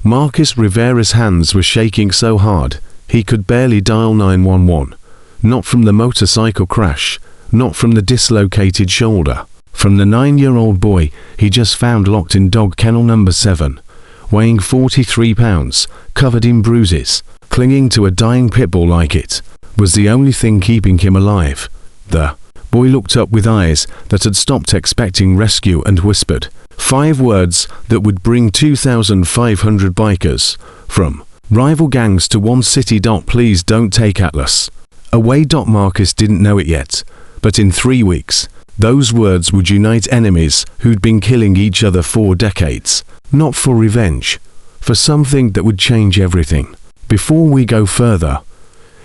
Marcus Rivera's hands were shaking so hard, he could barely dial 911. Not from the motorcycle crash, not from the dislocated shoulder. From the 9-year-old boy he just found locked in dog kennel number 7, weighing 43 pounds, covered in bruises, clinging to a dying pit bull like it was the only thing keeping him alive. The boy looked up with eyes that had stopped expecting rescue and whispered 5 words that would bring 2,500 bikers from rival gangs to one city. Please don't take Atlas away. Marcus didn't know it yet, but in 3 weeks, those words would unite enemies who'd been killing each other for decades. Not for revenge, for something that would change everything. Before we go further,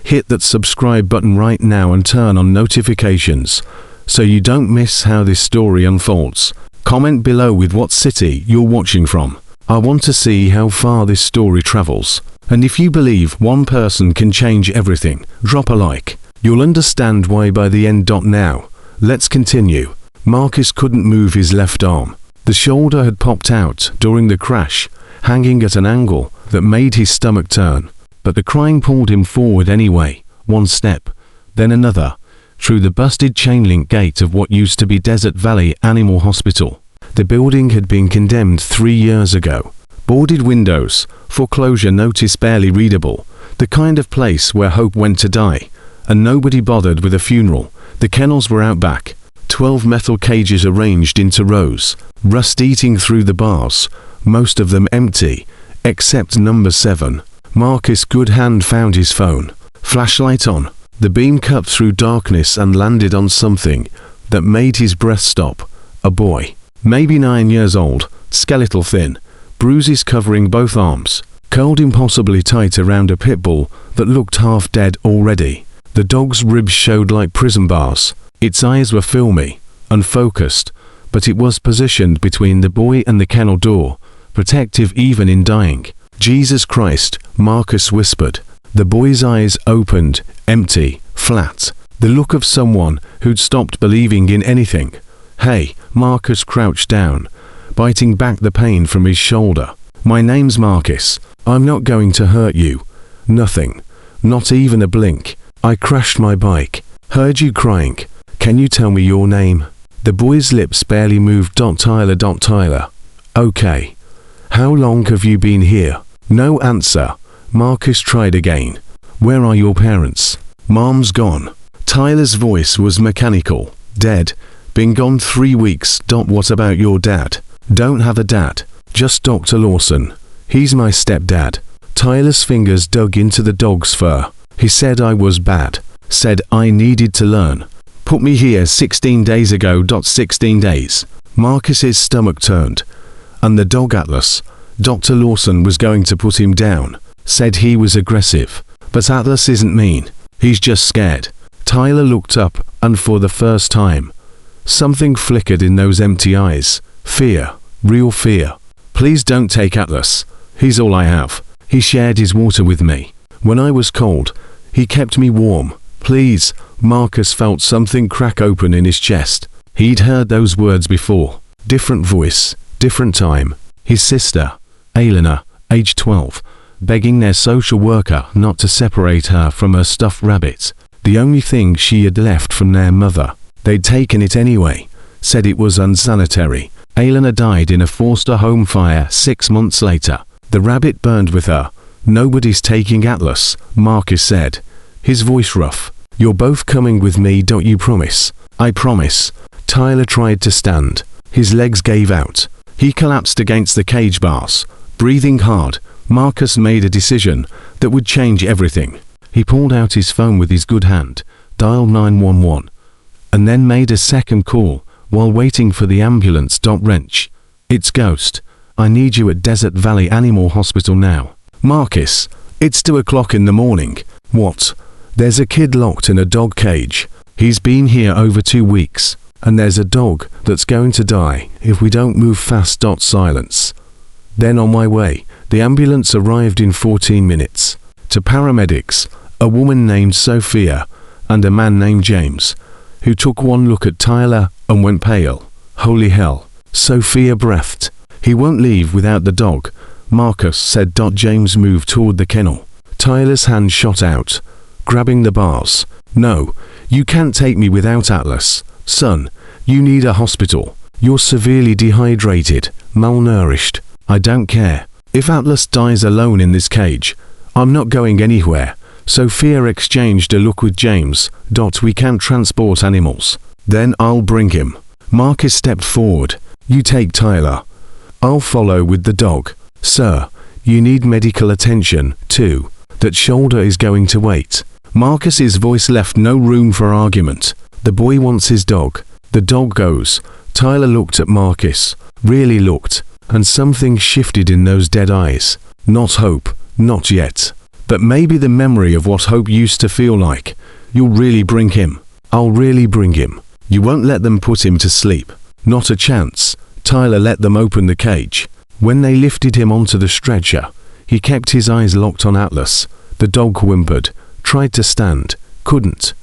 hit that subscribe button right now and turn on notifications so you don't miss how this story unfolds. Comment below with what city you're watching from. I want to see how far this story travels. And if you believe one person can change everything, drop a like. You'll understand why by the end. Now, let's continue. Marcus couldn't move his left arm. The shoulder had popped out during the crash, hanging at an angle that made his stomach turn. But the crying pulled him forward anyway, one step, then another, through the busted chain-link gate of what used to be Desert Valley Animal Hospital. The building had been condemned 3 years ago. Boarded windows, foreclosure notice barely readable, the kind of place where hope went to die, and nobody bothered with a funeral. The kennels were out back, 12 metal cages arranged into rows, rust eating through the bars, most of them empty, except number 7. Marcus' good hand found his phone. Flashlight on. The beam cut through darkness and landed on something that made his breath stop. A boy, maybe 9 years old, skeletal thin, bruises covering both arms, curled impossibly tight around a pit bull that looked half dead already. The dog's ribs showed like prison bars. Its eyes were filmy, unfocused, but it was positioned between the boy and the kennel door, protective even in dying. Jesus Christ, Marcus whispered. The boy's eyes opened, empty, flat, the look of someone who'd stopped believing in anything. Hey, Marcus crouched down, biting back the pain from his shoulder. My name's Marcus. I'm not going to hurt you. Nothing. Not even a blink. I crashed my bike. Heard you crying. Can you tell me your name? The boy's lips barely moved. Tyler. Okay. How long have you been here? No answer. Marcus tried again. Where are your parents? Mom's gone. Tyler's voice was mechanical. Dead. Been gone 3 weeks. What about your dad? Don't have a dad. Just Dr. Lawson. He's my stepdad. Tyler's fingers dug into the dog's fur. He said I was bad. Said I needed to learn. Put me here 16 days ago. 16 days. Marcus's stomach turned. And the dog Atlas. Dr. Lawson was going to put him down. Said he was aggressive. But Atlas isn't mean. He's just scared. Tyler looked up, and for the first time, something flickered in those empty eyes. Fear. Real fear. Please don't take Atlas. He's all I have. He shared his water with me. When I was cold, he kept me warm. Please. Marcus felt something crack open in his chest. He'd heard those words before. Different voice. Different time. His sister, Elena, age 12, begging their social worker not to separate her from her stuffed rabbit, the only thing she had left from their mother. They'd taken it anyway, said it was unsanitary. Elena died in a foster home fire 6 months later. The rabbit burned with her. Nobody's taking Atlas, Marcus said, his voice rough. You're both coming with me, don't you promise? I promise. Tyler tried to stand. His legs gave out. He collapsed against the cage bars, breathing hard. Marcus made a decision that would change everything. He pulled out his phone with his good hand, dialed 911, and then made a second call while waiting for the ambulance. Wrench. It's Ghost. I need you at Desert Valley Animal Hospital now. Marcus, it's 2 o'clock in the morning. What? There's a kid locked in a dog cage. He's been here over 2 weeks. And there's a dog that's going to die if we don't move fast. Silence. Then on my way, the ambulance arrived in 14 minutes. To paramedics, a woman named Sophia and a man named James, who took one look at Tyler and went pale. Holy hell. Sophia breathed. He won't leave without the dog. Marcus, said. James moved toward the kennel. Tyler's hand shot out, grabbing the bars. No, you can't take me without Atlas. Son, you need a hospital. You're severely dehydrated, malnourished. I don't care. If Atlas dies alone in this cage, I'm not going anywhere. Sophia exchanged a look with James. We can't transport animals. Then I'll bring him. Marcus stepped forward. You take Tyler. I'll follow with the dog. Sir, you need medical attention, too. That shoulder is going to wait. Marcus's voice left no room for argument. The boy wants his dog. The dog goes. Tyler looked at Marcus. Really looked. And something shifted in those dead eyes. Not hope. Not yet. But maybe the memory of what hope used to feel like. You'll really bring him. I'll really bring him. You won't let them put him to sleep. Not a chance. Tyler let them open the cage. When they lifted him onto the stretcher, he kept his eyes locked on Atlas. The dog whimpered, tried to stand, couldn't.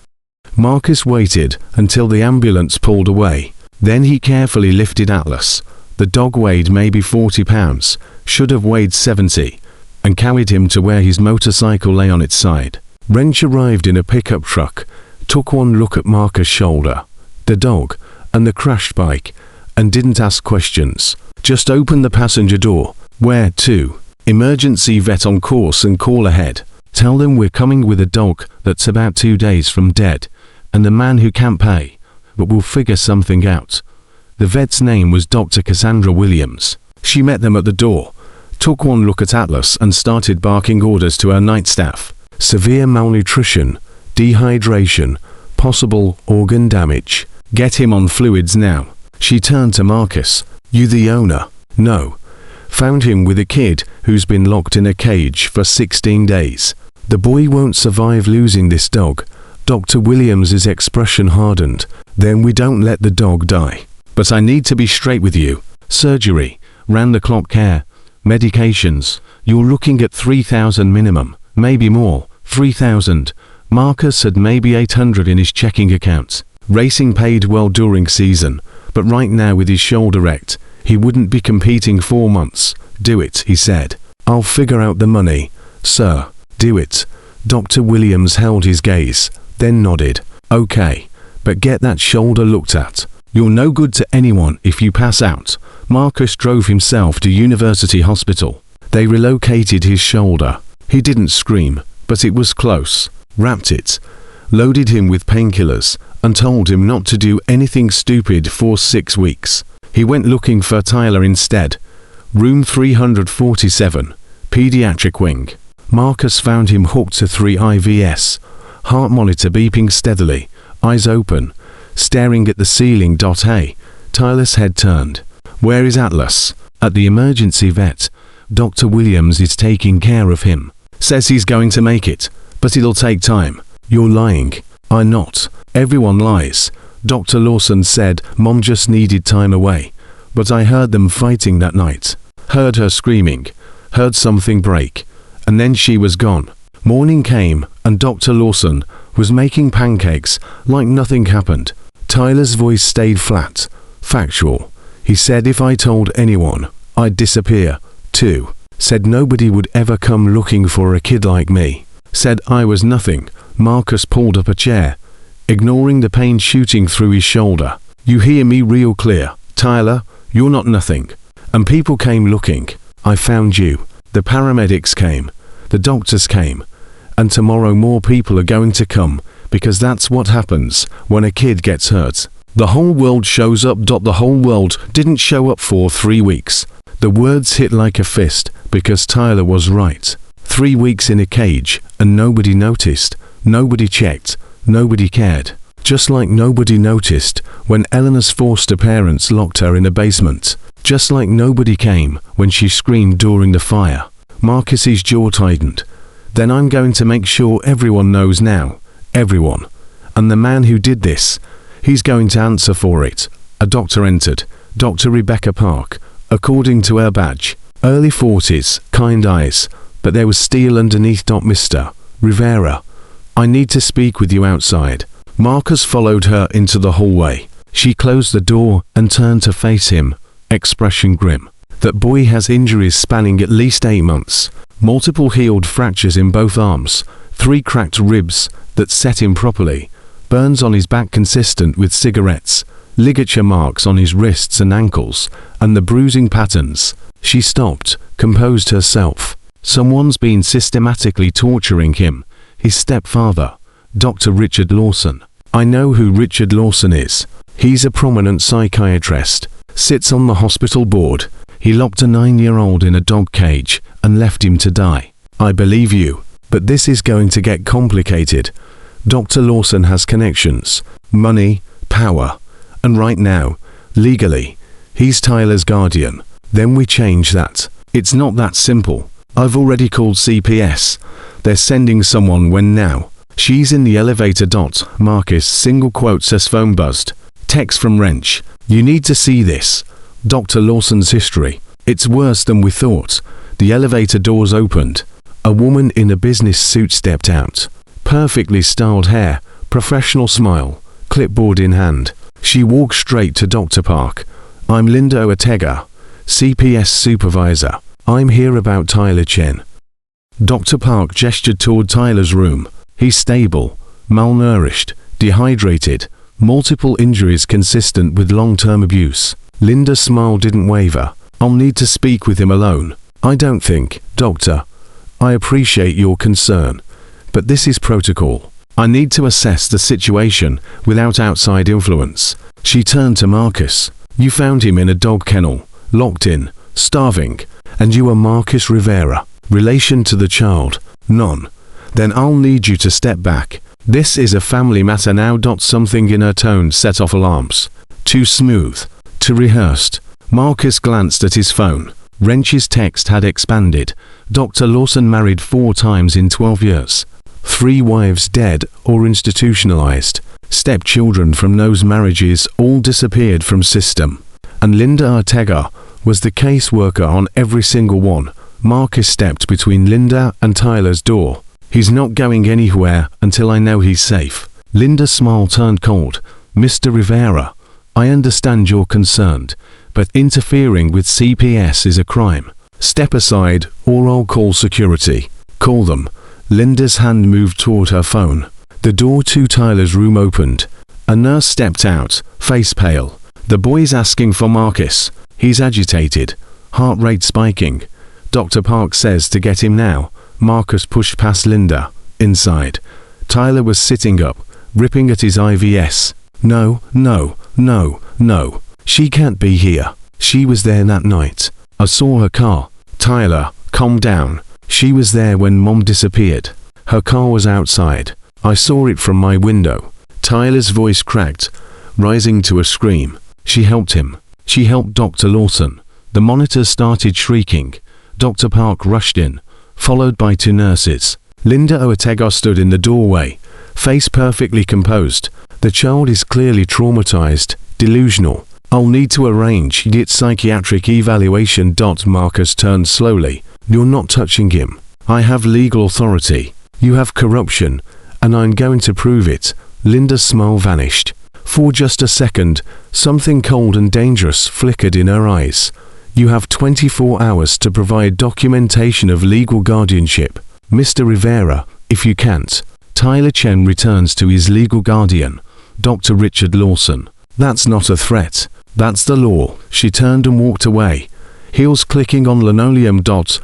Marcus waited until the ambulance pulled away. Then he carefully lifted Atlas. The dog weighed maybe 40 pounds, should have weighed 70, and carried him to where his motorcycle lay on its side. Wrench arrived in a pickup truck, took one look at Marcus' shoulder, the dog, and the crashed bike, and didn't ask questions. Just open the passenger door. Where to? Emergency vet on course and call ahead. Tell them we're coming with a dog that's about 2 days from dead, and the man who can't pay, but we'll figure something out. The vet's name was Dr. Cassandra Williams. She met them at the door, took one look at Atlas and started barking orders to her night staff. Severe malnutrition, dehydration, possible organ damage. Get him on fluids now. She turned to Marcus. You the owner? No. Found him with a kid who's been locked in a cage for 16 days. The boy won't survive losing this dog. Dr. Williams's expression hardened. Then we don't let the dog die. But I need to be straight with you. Surgery, round-the-clock care, medications. You're looking at 3,000 minimum, maybe more. 3,000. Marcus had maybe 800 in his checking account. Racing paid well during season, but right now with his shoulder wrecked, he wouldn't be competing 4 months. Do it, he said. I'll figure out the money. Sir, do it. Dr. Williams held his gaze, then nodded. Okay, but get that shoulder looked at. You're no good to anyone if you pass out. Marcus drove himself to University Hospital. They relocated his shoulder. He didn't scream, but it was close. Wrapped it, loaded him with painkillers, and told him not to do anything stupid for 6 weeks. He went looking for Tyler instead. Room 347, pediatric wing. Marcus found him hooked to 3 IVs, heart monitor beeping steadily, eyes open, staring at the ceiling. Hey, Tyler's head turned. Where is Atlas? At the emergency vet. Dr. Williams is taking care of him. Says he's going to make it, but it'll take time. You're lying. I'm not. Everyone lies. Dr. Lawson said Mom just needed time away. But I heard them fighting that night. Heard her screaming. Heard something break. And then she was gone. Morning came, and Dr. Lawson was making pancakes like nothing happened. Tyler's voice stayed flat, factual. He said if I told anyone, I'd disappear, too. Said nobody would ever come looking for a kid like me. Said I was nothing. Marcus pulled up a chair, ignoring the pain shooting through his shoulder. You hear me real clear, Tyler? You're not nothing. And people came looking. I found you. The paramedics came. The doctors came. And tomorrow more people are going to come, because that's what happens when a kid gets hurt. The whole world shows up. The whole world didn't show up for 3 weeks. The words hit like a fist, because Tyler was right. 3 weeks in a cage, and nobody noticed. Nobody checked. Nobody cared. Just like nobody noticed when Eleanor's foster parents locked her in a basement. Just like nobody came when she screamed during the fire. Marcus's jaw tightened. Then I'm going to make sure everyone knows now. Everyone. And the man who did this, he's going to answer for it. A doctor entered. Dr. Rebecca Park. According to her badge. Early 40s, kind eyes. But there was steel underneath. Mr. Rivera. I need to speak with you outside. Marcus followed her into the hallway. She closed the door and turned to face him, expression grim. That boy has injuries spanning at least 8 months. Multiple healed fractures in both arms, 3 cracked ribs that set him properly, burns on his back consistent with cigarettes, ligature marks on his wrists and ankles, and the bruising patterns. She stopped, composed herself. Someone's been systematically torturing him. His stepfather, Dr. Richard Lawson. I know who Richard Lawson is. He's a prominent psychiatrist, sits on the hospital board. He locked a 9-year-old in a dog cage and left him to die. I believe you, but this is going to get complicated. Dr. Lawson has connections, money, power, and right now, legally, he's Tyler's guardian. Then we change that. It's not that simple. I've already called CPS. They're sending someone when now. She's in the elevator. Marcus single quote says phone buzzed. Text from Wrench. You need to see this. Dr. Lawson's history. It's worse than we thought. The elevator doors opened. A woman in a business suit stepped out. Perfectly styled hair, professional smile, clipboard in hand. She walked straight to Dr. Park. I'm Linda Ortega, CPS supervisor. I'm here about Tyler Chen. Dr. Park gestured toward Tyler's room. He's stable, malnourished, dehydrated, multiple injuries consistent with long-term abuse. Linda's smile didn't waver. I'll need to speak with him alone. I don't think, Doctor. I appreciate your concern, but this is protocol. I need to assess the situation without outside influence. She turned to Marcus. You found him in a dog kennel, locked in, starving, and you are Marcus Rivera. Relation to the child? None. Then I'll need you to step back. This is a family matter now. Something in her tone set off alarms. Too smooth. Too rehearsed. Marcus glanced at his phone. Wrench's text had expanded. Dr. Lawson married 4 times in 12 years. 3 wives dead or institutionalized. Stepchildren from those marriages all disappeared from system. And Linda Ortega was the caseworker on every single one. Marcus stepped between Linda and Tyler's door. He's not going anywhere until I know he's safe. Linda's smile turned cold. Mr. Rivera, I understand you're concerned, but interfering with CPS is a crime. Step aside or I'll call security. Call them. Linda's hand moved toward her phone. The door to Tyler's room opened. A nurse stepped out, face pale. The boy's asking for Marcus. He's agitated. Heart rate spiking. Dr. Park says to get him now. Marcus pushed past Linda. Inside. Tyler was sitting up, ripping at his IVS. No, no, no, no. She can't be here. She was there that night. I saw her car. Tyler, calm down. She was there when Mom disappeared. Her car was outside. I saw it from my window. Tyler's voice cracked, rising to a scream. She helped him. She helped Dr. Lawson. The monitors started shrieking. Dr. Park rushed in, followed by 2 nurses. Linda Ortega stood in the doorway, face perfectly composed. The child is clearly traumatized, delusional. I'll need to arrange its psychiatric evaluation. Marcus turned slowly. You're not touching him. I have legal authority. You have corruption, and I'm going to prove it. Linda's smile vanished. For just a second, something cold and dangerous flickered in her eyes. You have 24 hours to provide documentation of legal guardianship. Mr. Rivera, if you can't. Tyler Chen returns to his legal guardian, Dr. Richard Lawson. That's not a threat. That's the law. She turned and walked away, heels clicking on linoleum.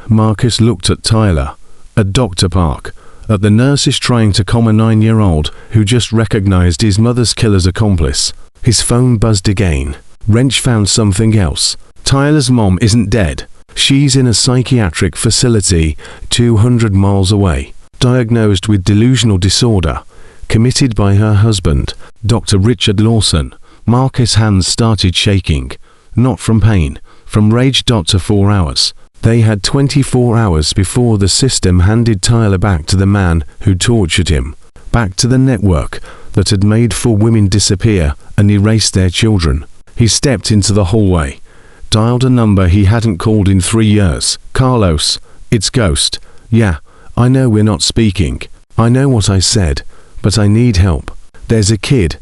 Marcus looked at Tyler, at Dr. Park, at the nurses trying to calm a 9-year-old who just recognized his mother's killer's accomplice. His phone buzzed again. Wrench found something else. Tyler's mom isn't dead. She's in a psychiatric facility 200 miles away, diagnosed with delusional disorder, committed by her husband, Dr. Richard Lawson. Marcus' hands started shaking, not from pain, from rage. 4 hours. They had 24 hours before the system handed Tyler back to the man who tortured him, back to the network that had made 4 women disappear and erased their children. He stepped into the hallway, dialed a number he hadn't called in 3 years. Carlos, it's Ghost. Yeah, I know we're not speaking. I know what I said, but I need help. There's a kid,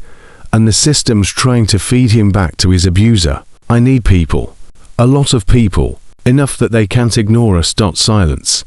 and the system's trying to feed him back to his abuser. I need people. A lot of people. Enough that they can't ignore us. Silence.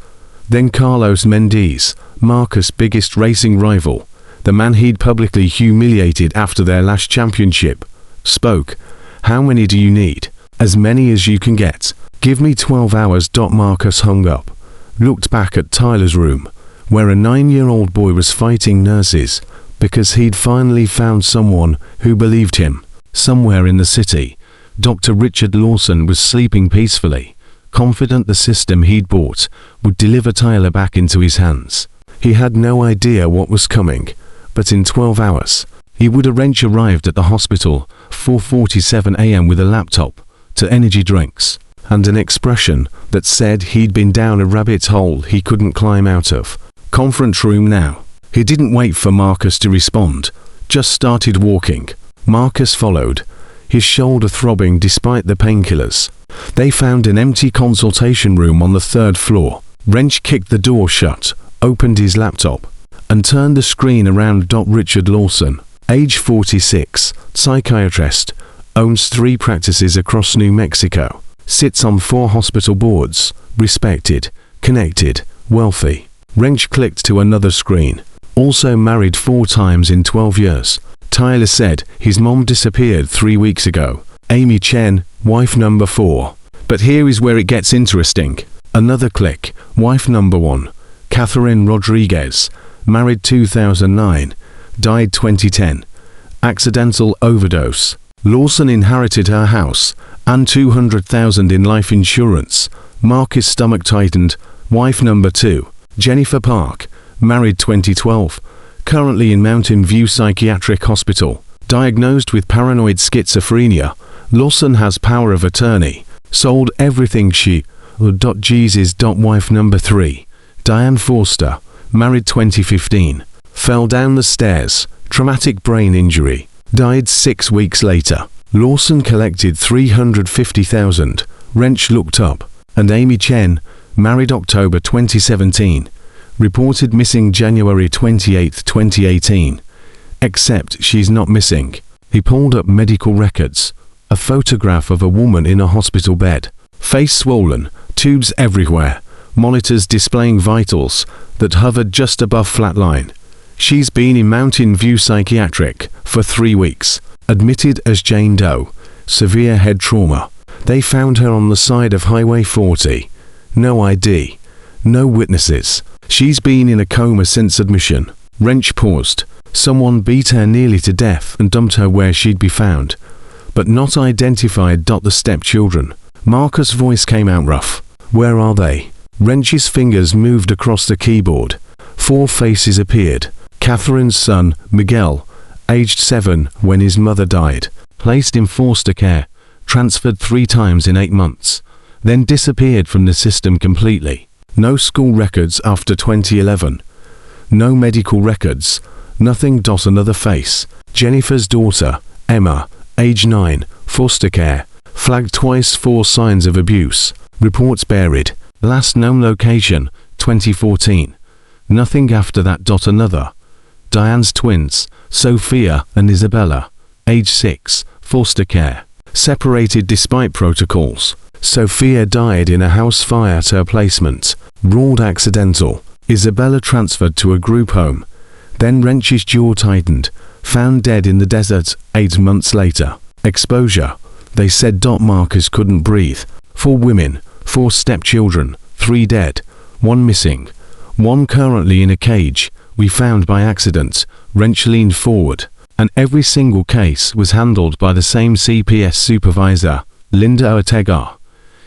Then Carlos Mendes, Marcus' biggest racing rival, the man he'd publicly humiliated after their last championship, spoke. How many do you need? As many as you can get. Give me 12 hours. Marcus hung up, looked back at Tyler's room, where a 9-year-old boy was fighting nurses because he'd finally found someone who believed him. Somewhere in the city, Dr. Richard Lawson was sleeping peacefully, confident the system he'd bought would deliver Tyler back into his hands. He had no idea what was coming, but in 12 hours, he would. A wrench arrived at the hospital, 4:47 a.m. with a laptop, to energy drinks, and an expression that said he'd been down a rabbit hole he couldn't climb out of. Conference room now. He didn't wait for Marcus to respond, just started walking. Marcus followed, his shoulder throbbing despite the painkillers. They found an empty consultation room on the 3rd floor. Wrench kicked the door shut, opened his laptop, and turned the screen around. Richard Lawson, age 46, psychiatrist, owns 3 practices across New Mexico, sits on 4 hospital boards, respected, connected, wealthy. Wrench clicked to another screen. Also married 4 times in 12 years. Tyler said his mom disappeared 3 weeks ago. Amy Chen, wife number 4. But here is where it gets interesting. Another click. Wife number 1, Catherine Rodriguez, married 2009, died 2010. Accidental overdose. Lawson inherited her house and $200,000 in life insurance. Marcus' stomach tightened. Wife number 2, Jennifer Park, married 2012, currently in Mountain View Psychiatric Hospital, diagnosed with paranoid schizophrenia. Lawson has power of attorney, sold everything she. Jesus. Wife number 3, Diane Forster, married 2015, fell down the stairs, traumatic brain injury, died 6 weeks later. Lawson collected $350,000. Wrench looked up, and Amy Chen, married October 2017, reported missing January 28, 2018. Except she's not missing. He pulled up medical records. A photograph of a woman in a hospital bed. Face swollen, tubes everywhere, monitors displaying vitals that hovered just above flatline. She's been in Mountain View Psychiatric for 3 weeks. Admitted as Jane Doe. Severe head trauma. They found her on the side of Highway 40. No ID. No witnesses. She's been in a coma since admission. Wrench paused. Someone beat her nearly to death and dumped her where she'd be found, but not identified. The stepchildren. Marcus' voice came out rough. Where are they? Wrench's fingers moved across the keyboard. 4 faces appeared. Catherine's son, Miguel, aged 7 when his mother died, placed in foster care, transferred 3 times in 8 months, then disappeared from the system completely. No school records after 2011. No medical records. Nothing. Another face. Jennifer's daughter, Emma, age 9, foster care, flagged twice. 4 signs of abuse. Reports buried. Last known location, 2014. Nothing after that. Another. Diane's twins, Sophia and Isabella, age 6, foster care, separated despite protocols. Sophia died in a house fire at her placement, ruled accidental. Isabella transferred to a group home. Then Wrench's jaw tightened, found dead in the desert 8 months later. Exposure. They said. Marcus couldn't breathe. 4 women, 4 stepchildren, 3 dead, 1 missing, 1 currently in a cage. We found by accident. Wrench leaned forward, and every single case was handled by the same CPS supervisor, Linda Ortega.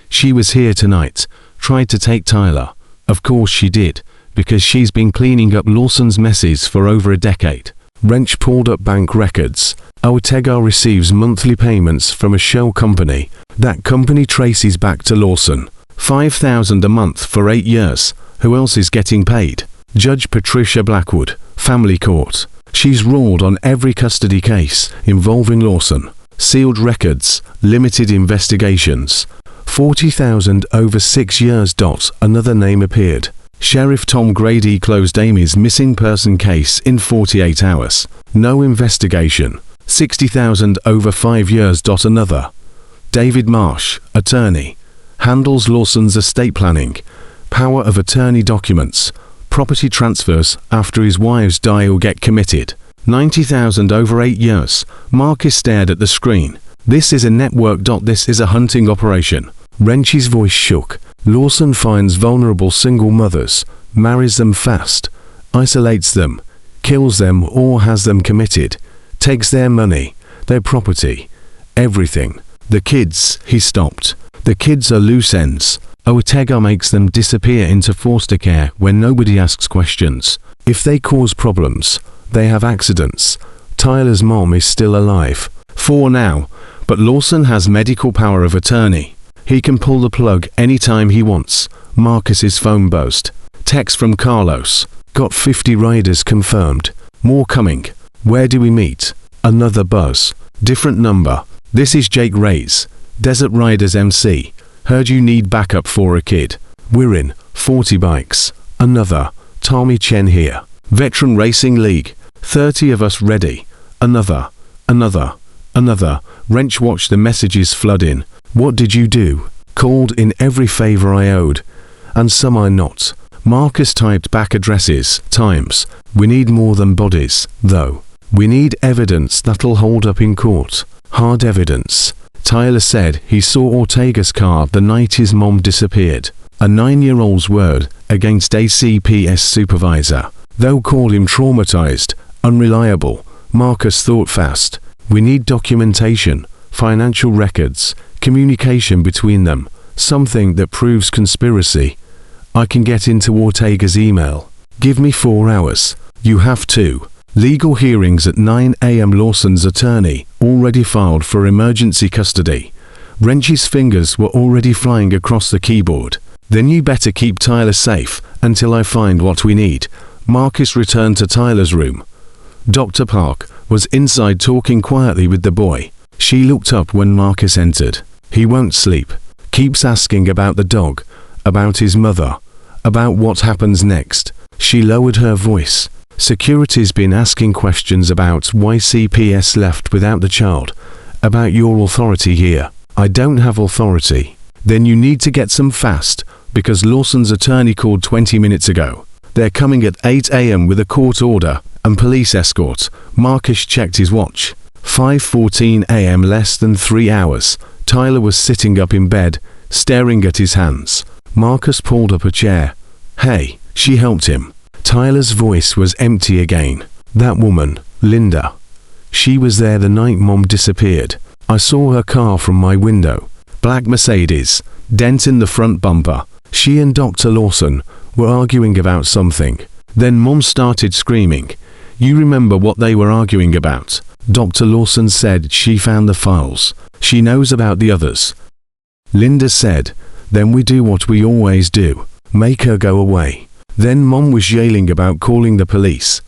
She was here tonight, tried to take Tyler. Of course she did, because she's been cleaning up Lawson's messes for over a decade. Wrench pulled up bank records. Ortega receives monthly payments from a shell company. That company traces back to Lawson. $5,000 a month for 8 years. Who else is getting paid? Judge Patricia Blackwood, Family Court. She's ruled on every custody case involving Lawson. Sealed records, limited investigations. $40,000 over 6 years. Another name appeared. Sheriff Tom Grady closed Amy's missing person case in 48 hours. No investigation. $60,000 over 5 years. Another. David Marsh, attorney. handles Lawson's estate planning, power of attorney documents, property transfers after his wives die or get committed. 90,000 over 8 years. Marcus stared at the screen. This is a network. This is a hunting operation. Wrench's voice shook. Lawson finds vulnerable single mothers, marries them fast, isolates them, kills them or has them committed, takes their money, their property, everything. The kids, he stopped. The kids are loose ends. Ortega makes them disappear into foster care when nobody asks questions. If they cause problems, they have accidents. Tyler's mom is still alive. For now, but Lawson has medical power of attorney. He can pull the plug anytime he wants. Marcus's phone buzzed. Text from Carlos. Got 50 riders confirmed. More coming. Where do we meet? Another buzz. Different number. This is Jake Reyes. Desert Riders MC. Heard you need backup for a kid. We're in. 40 bikes. Another. Tommy Chen here. Veteran Racing League. 30 of us ready. Another. Wrench watched the messages flood in. What did you do? Called in every favor I owed. And some I not. Marcus typed back addresses, times. We need more than bodies, though. We need evidence that'll hold up in court. Hard evidence. Tyler said he saw Ortega's car the night his mom disappeared. A 9-year-old's word against ACPS supervisor. They'll call him traumatized, unreliable. Marcus thought fast. We need documentation, financial records, communication between them, something that proves conspiracy. I can get into Ortega's email. Give me 4 hours. You have to. Legal hearings at 9 a.m. Lawson's attorney already filed for emergency custody. Wrench's fingers were already flying across the keyboard. Then you better keep Tyler safe until I find what we need. Marcus returned to Tyler's room. Dr. Park was inside talking quietly with the boy. She looked up when Marcus entered. He won't sleep. Keeps asking about the dog, about his mother, about what happens next. She lowered her voice. Security's been asking questions about why CPS left without the child, about your authority here. I don't have authority. Then you need to get some fast, because Lawson's attorney called 20 minutes ago. They're coming at 8 a.m. with a court order and police escort. Marcus checked his watch. 5:14 a.m. less than 3 hours. Tyler was sitting up in bed, staring at his hands. Marcus pulled up a chair. Hey, she helped him. Tyler's voice was empty again. That woman, Linda. She was there the night Mom disappeared. I saw her car from my window. Black Mercedes, dent in the front bumper. She and Dr. Lawson were arguing about something. Then Mom started screaming. You remember what they were arguing about? Dr. Lawson said she found the files. She knows about the others. Linda said, then we do what we always do. Make her go away. Then Mom was yelling about calling the police.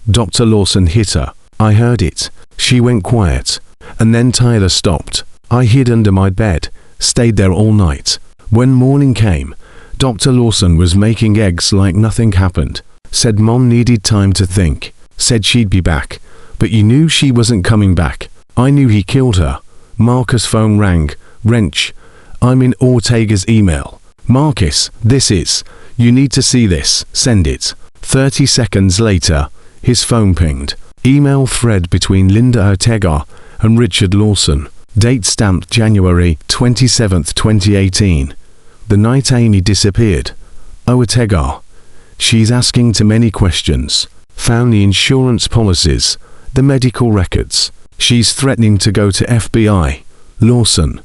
Dr. Lawson hit her. I heard it. She went quiet. And then Tyler stopped. I hid under my bed, stayed there all night. When morning came, Dr. Lawson was making eggs like nothing happened. Said Mom needed time to think. Said she'd be back. But you knew she wasn't coming back. I knew he killed her. Marcus' phone rang. Wrench. I'm in Ortega's email. Marcus, this is. You need to see this. Send it. 30 seconds later, his phone pinged. Email thread between Linda Ortega and Richard Lawson. Date stamped January 27, 2018. The night Amy disappeared. Ortega. She's asking too many questions. Found the insurance policies, the medical records. She's threatening to go to FBI. Lawson.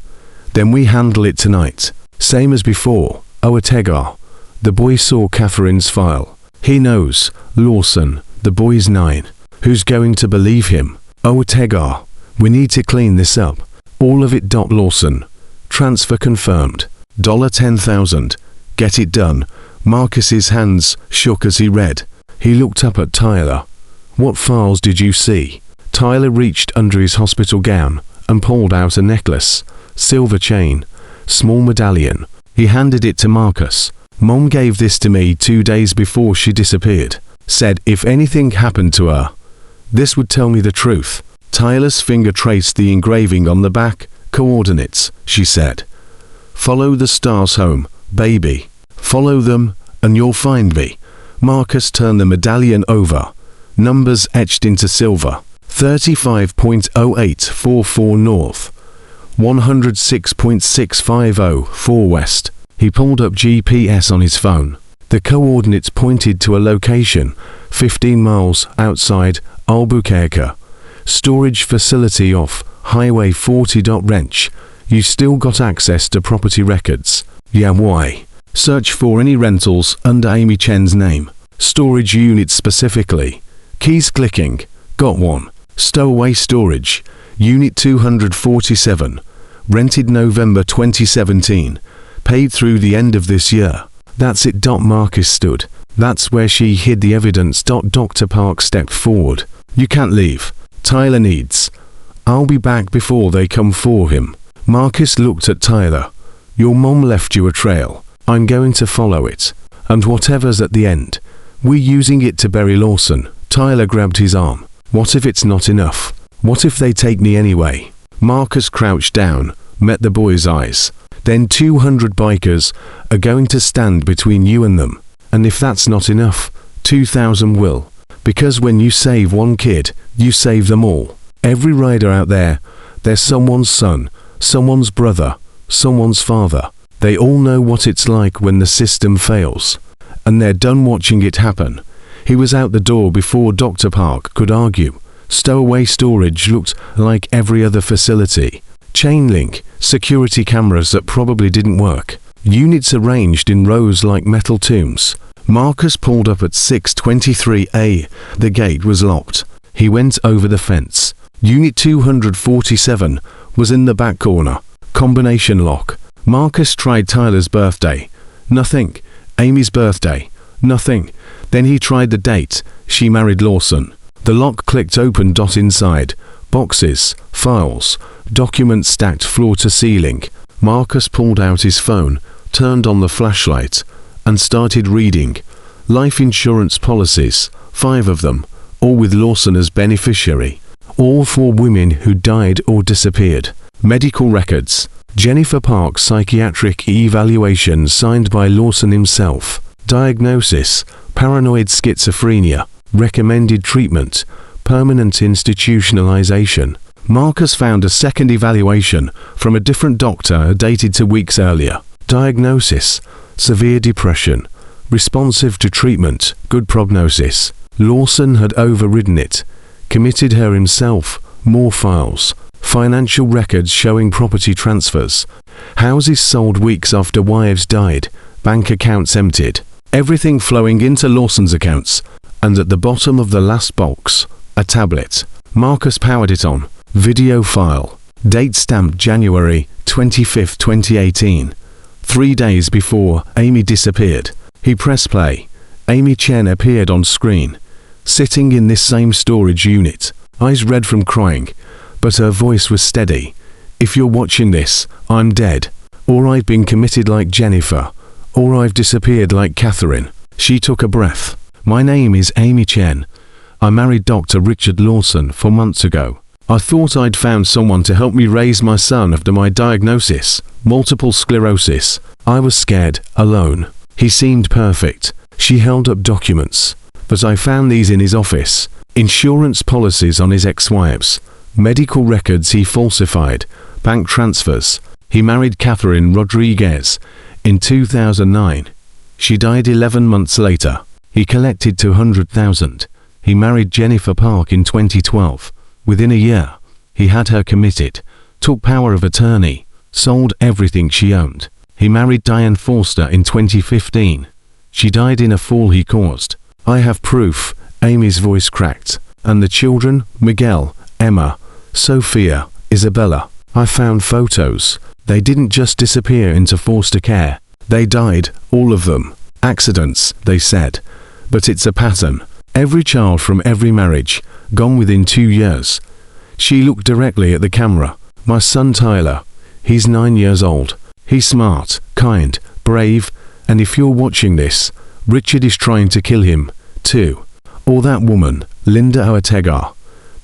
Then we handle it tonight. Same as before. Ortega. The boy saw Catherine's file. He knows. Lawson. The boy's 9. Who's going to believe him? Ortega. We need to clean this up. All of it. Lawson. Transfer confirmed. $10,000. Get it done. Marcus's hands shook as he read. He looked up at Tyler. What files did you see? Tyler reached under his hospital gown and pulled out a necklace, silver chain, small medallion. He handed it to Marcus. Mom gave this to me 2 days before she disappeared. Said if anything happened to her, this would tell me the truth. Tyler's finger traced the engraving on the back. Coordinates, she said. Follow the stars home, baby. Follow them, and you'll find me. Marcus turned the medallion over. Numbers etched into silver. 35.0844 north. 106.6504 west. He pulled up GPS on his phone. The coordinates pointed to a location 15 miles outside Albuquerque. Storage facility off Highway 40. Wrench. You still got access to property records? Yeah, why? Search for any rentals under Amy Chen's name. Storage unit specifically. Keys clicking. Got one. Stowaway storage. Unit 247. Rented November 2017. Paid through the end of this year. That's it. Marcus stood. That's where she hid the evidence. Dr. Park stepped forward. You can't leave. Tyler needs. I'll be back before they come for him. Marcus looked at Tyler. Your mom left you a trail. I'm going to follow it. And whatever's at the end, we're using it to bury Lawson. Tyler grabbed his arm. What if it's not enough? What if they take me anyway? Marcus crouched down, met the boy's eyes. Then 200 bikers are going to stand between you and them. And if that's not enough, 2,000 will. Because when you save one kid, you save them all. Every rider out there, they're someone's son, someone's brother, someone's father. They all know what it's like when the system fails. And they're done watching it happen. He was out the door before Dr. Park could argue. Stowaway storage looked like every other facility. Chain link, security cameras that probably didn't work. Units arranged in rows like metal tombs. Marcus pulled up at 623A. The gate was locked. He went over the fence. Unit 247 was in the back corner. Combination lock. Marcus tried Tyler's birthday. Nothing. Amy's birthday. Nothing. Then he tried the date. She married Lawson. The lock clicked open. Inside. Boxes, files, documents stacked floor to ceiling. Marcus pulled out his phone, turned on the flashlight, and started reading. Life insurance policies, 5 of them, all with Lawson as beneficiary. All for women who died or disappeared. Medical records. Jennifer Park psychiatric evaluation signed by Lawson himself. Diagnosis, paranoid schizophrenia. Recommended treatment, permanent institutionalization. Marcus found a second evaluation from a different doctor dated 2 weeks earlier. Diagnosis, severe depression. Responsive to treatment, good prognosis. Lawson had overridden it. Committed her himself. More files. Financial records showing property transfers. Houses sold weeks after wives died. Bank accounts emptied. Everything flowing into Lawson's accounts. And at the bottom of the last box, a tablet. Marcus powered it on. Video file. Date stamped January 25, 2018. 3 days before Amy disappeared. He pressed play. Amy Chen appeared on screen. Sitting in this same storage unit. Eyes red from crying. But her voice was steady. If you're watching this, I'm dead. Or I've been committed like Jennifer. Or I've disappeared like Catherine. She took a breath. My name is Amy Chen. I married Dr. Richard Lawson 4 months ago. I thought I'd found someone to help me raise my son after my diagnosis, multiple sclerosis. I was scared, alone. He seemed perfect. She held up documents. But I found these in his office. Insurance policies on his ex-wives. Medical records he falsified. Bank transfers. He married Catherine Rodriguez in 2009. She died 11 months later. He collected $200,000. He married Jennifer Park in 2012. Within a year, he had her committed, took power of attorney, sold everything she owned. He married Diane Forster in 2015. She died in a fall he caused. I have proof. Amy's voice cracked. And the children, Miguel, Emma, Sophia, Isabella. I found photos. They didn't just disappear into foster care. They died, all of them. Accidents, they said. But it's a pattern. Every child from every marriage, gone within 2 years. She looked directly at the camera. My son Tyler. He's 9 years old. He's smart, kind, brave, and if you're watching this, Richard is trying to kill him, too. Or that woman, Linda Ortega,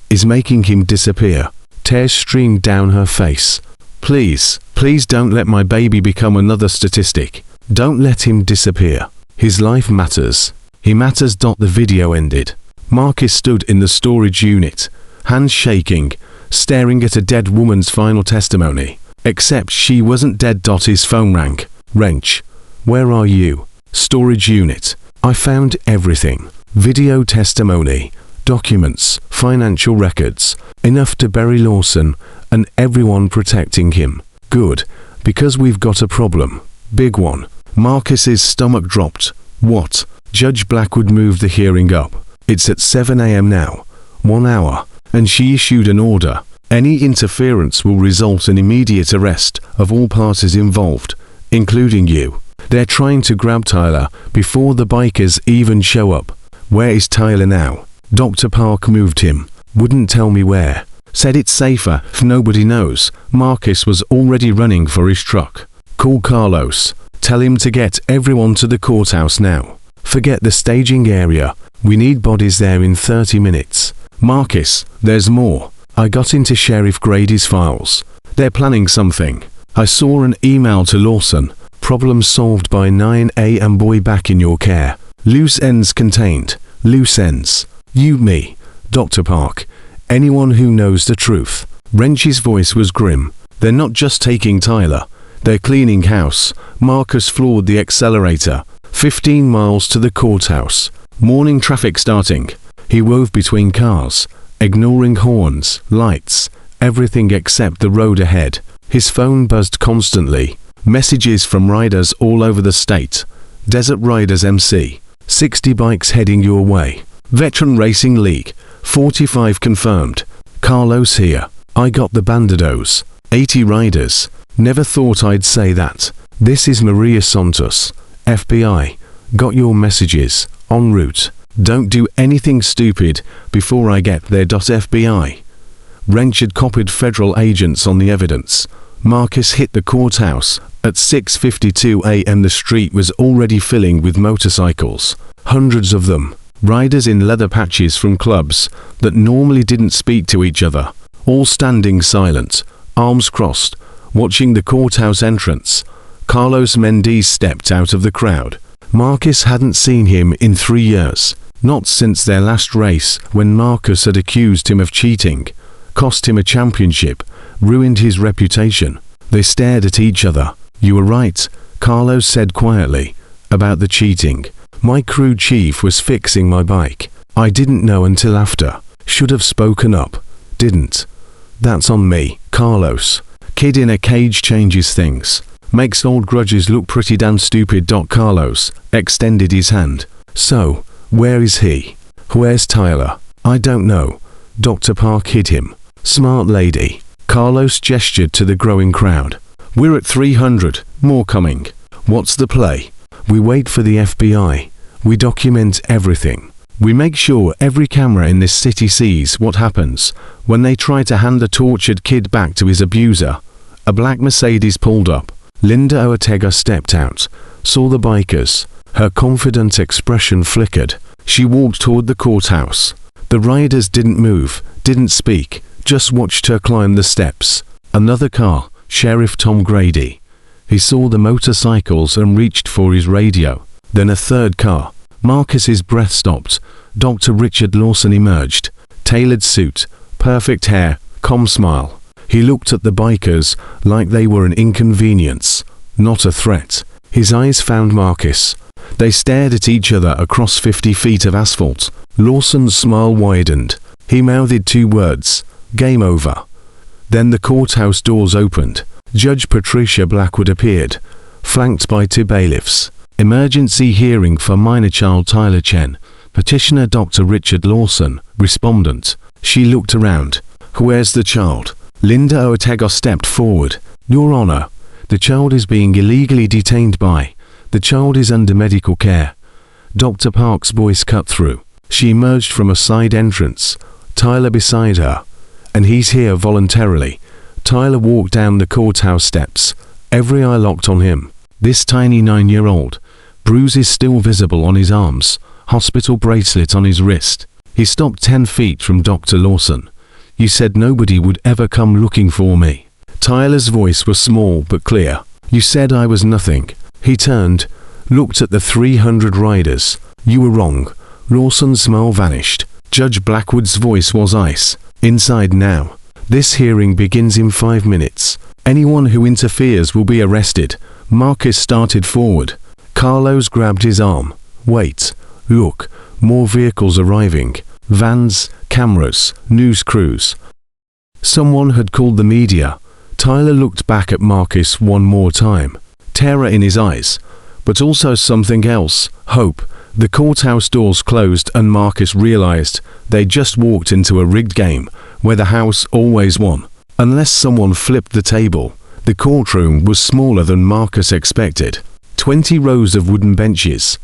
is making him disappear. Tears streamed down her face. Please, Please don't let my baby become another statistic. Don't let him disappear. His life matters. He matters. The video ended. Marcus stood in the storage unit, hands shaking, staring at a dead woman's final testimony. Except she wasn't dead. His phone rang. Wrench. Where are you? Storage unit. I found everything. Video testimony, documents, financial records, enough to bury Lawson, and everyone protecting him. Good, because we've got a problem. Big one. Marcus's stomach dropped. What? Judge Blackwood moved the hearing up. It's at 7 a.m. now. 1 hour. And she issued an order. Any interference will result in immediate arrest of all parties involved, including you. They're trying to grab Tyler before the bikers even show up. Where is Tyler now? Dr. Park moved him. Wouldn't tell me where. Said it's safer if nobody knows. Marcus was already running for his truck. Call Carlos. Tell him to get everyone to the courthouse now. Forget the staging area. We need bodies there in 30 minutes. Marcus, there's more. I got into Sheriff Grady's files. They're planning something. I saw an email to Lawson. Problem solved by 9 a.m. Boy back in your care. Loose ends contained. Loose ends. You, me, Dr. Park. Anyone who knows the truth. Wrench's voice was grim. They're not just taking Tyler. They're cleaning house. Marcus floored the accelerator. 15 miles to the courthouse. Morning traffic starting. He wove between cars, ignoring horns, lights, everything except the road ahead. His phone buzzed constantly. Messages from riders all over the state. Desert Riders MC. 60 bikes heading your way. Veteran Racing League. 45 confirmed. Carlos here. I got the bandidos. 80 riders. Never thought I'd say that. This is Maria Santos. FBI. Got your messages. En route. Don't do anything stupid before I get there. FBI. Wrench had copied federal agents on the evidence. Marcus hit the courthouse. At 6:52 a.m. the street was already filling with motorcycles. Hundreds of them. Riders in leather patches from clubs that normally didn't speak to each other. All standing silent, arms crossed, watching the courthouse entrance. Carlos Mendez stepped out of the crowd. Marcus hadn't seen him in 3 years. Not since their last race, when Marcus had accused him of cheating, cost him a championship, ruined his reputation. They stared at each other. You were right, Carlos said quietly, about the cheating. My crew chief was fixing my bike. I didn't know until after. Should have spoken up. Didn't. That's on me, Carlos. Kid in a cage changes things. Makes old grudges look pretty damn stupid. Carlos extended his hand. So, where is he? Where's Tyler? I don't know. Dr. Park hid him. Smart lady. Carlos gestured to the growing crowd. We're at 300. More coming. What's the play? We wait for the FBI. We document everything. We make sure every camera in this city sees what happens when they try to hand a tortured kid back to his abuser. A black Mercedes pulled up. Linda Ortega stepped out, saw the bikers. Her confident expression flickered. She walked toward the courthouse. The riders didn't move, didn't speak, just watched her climb the steps. Another car, Sheriff Tom Grady. He saw the motorcycles and reached for his radio. Then a third car. Marcus's breath stopped. Dr. Richard Lawson emerged. Tailored suit, perfect hair, calm smile. He looked at the bikers like they were an inconvenience, not a threat. His eyes found Marcus. They stared at each other across 50 feet of asphalt. Lawson's smile widened. He mouthed 2 words. Game over. Then the courthouse doors opened. Judge Patricia Blackwood appeared, flanked by 2 bailiffs. Emergency hearing for minor child Tyler Chen. Petitioner Dr. Richard Lawson. Respondent. She looked around. Where's the child? Linda Ortega stepped forward. Your Honor, the child is being illegally detained by. The child is under medical care. Dr. Park's voice cut through. She emerged from a side entrance. Tyler beside her. And he's here voluntarily. Tyler walked down the courthouse steps. Every eye locked on him. This tiny 9-year-old. Bruises still visible on his arms. Hospital bracelet on his wrist. He stopped 10 feet from Dr. Lawson. You said nobody would ever come looking for me. Tyler's voice was small but clear. You said I was nothing. He turned, looked at the 300 riders. You were wrong. Lawson's smile vanished. Judge Blackwood's voice was ice. Inside now. This hearing begins in 5 minutes. Anyone who interferes will be arrested. Marcus started forward. Carlos grabbed his arm. Wait. Look. More vehicles arriving. Vans, cameras, news crews. Someone had called the media. Tyler looked back at Marcus one more time. Terror in his eyes. But also something else. Hope. The courthouse doors closed and Marcus realized they just walked into a rigged game where the house always won. Unless someone flipped the table. The courtroom was smaller than Marcus expected. 20 rows of wooden benches.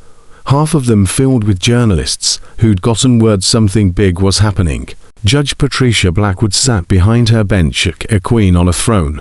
Half of them filled with journalists who'd gotten word something big was happening. Judge Patricia Blackwood sat behind her bench, a queen on a throne.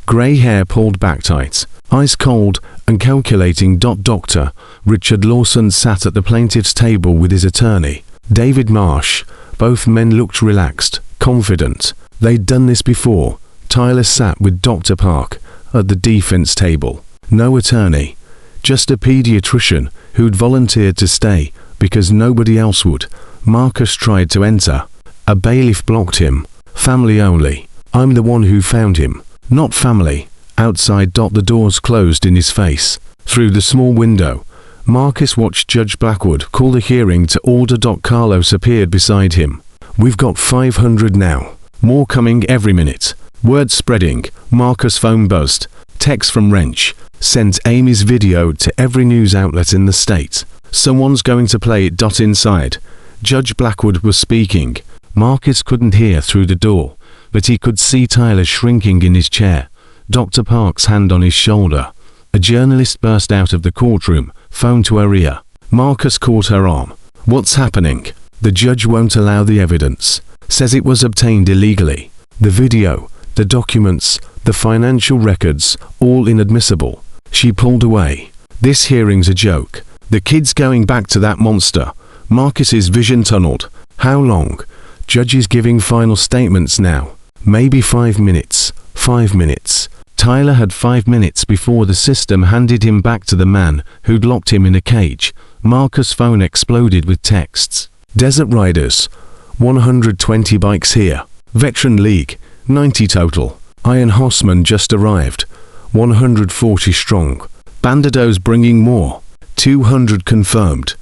Grey hair pulled back tight, eyes cold and calculating. Dr. Richard Lawson sat at the plaintiff's table with his attorney, David Marsh. Both men looked relaxed, confident. They'd done this before. Tyler sat with Dr. Park at the defense table. No attorney, just a pediatrician who'd volunteered to stay because nobody else would. Marcus tried to enter. A bailiff blocked him. Family only. I'm the one who found him. Not family. Outside. The doors closed in his face. Through the small window, Marcus watched Judge Blackwood call the hearing to order. Carlos appeared beside him. We've got 500 now. More coming every minute. Word spreading. Marcus' phone buzzed. Text from Wrench. Sent Amy's video to every news outlet in the state. Someone's going to play it. Inside, Judge Blackwood was speaking. Marcus couldn't hear through the door, but he could see Tyler shrinking in his chair. Dr. Park's hand on his shoulder. A journalist burst out of the courtroom, phone to her ear. Marcus caught her arm. What's happening? The judge won't allow the evidence. Says it was obtained illegally. The video, the documents, the financial records, all inadmissible. She pulled away. This hearing's a joke. The kid's going back to that monster. Marcus's vision tunneled. How long? Judge is giving final statements now. Maybe 5 minutes. 5 minutes. Tyler had 5 minutes before the system handed him back to the man who'd locked him in a cage. Marcus' phone exploded with texts. Desert Riders. 120 bikes here. Veteran League. 90 total. Iron Horseman just arrived. 140 strong. Bandidos bringing more. 200 confirmed.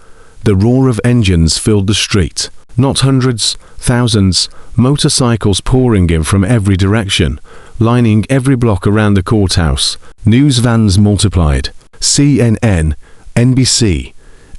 The roar of engines filled the street. Not hundreds, thousands, motorcycles pouring in from every direction, lining every block around the courthouse. News vans multiplied. CNN, NBC,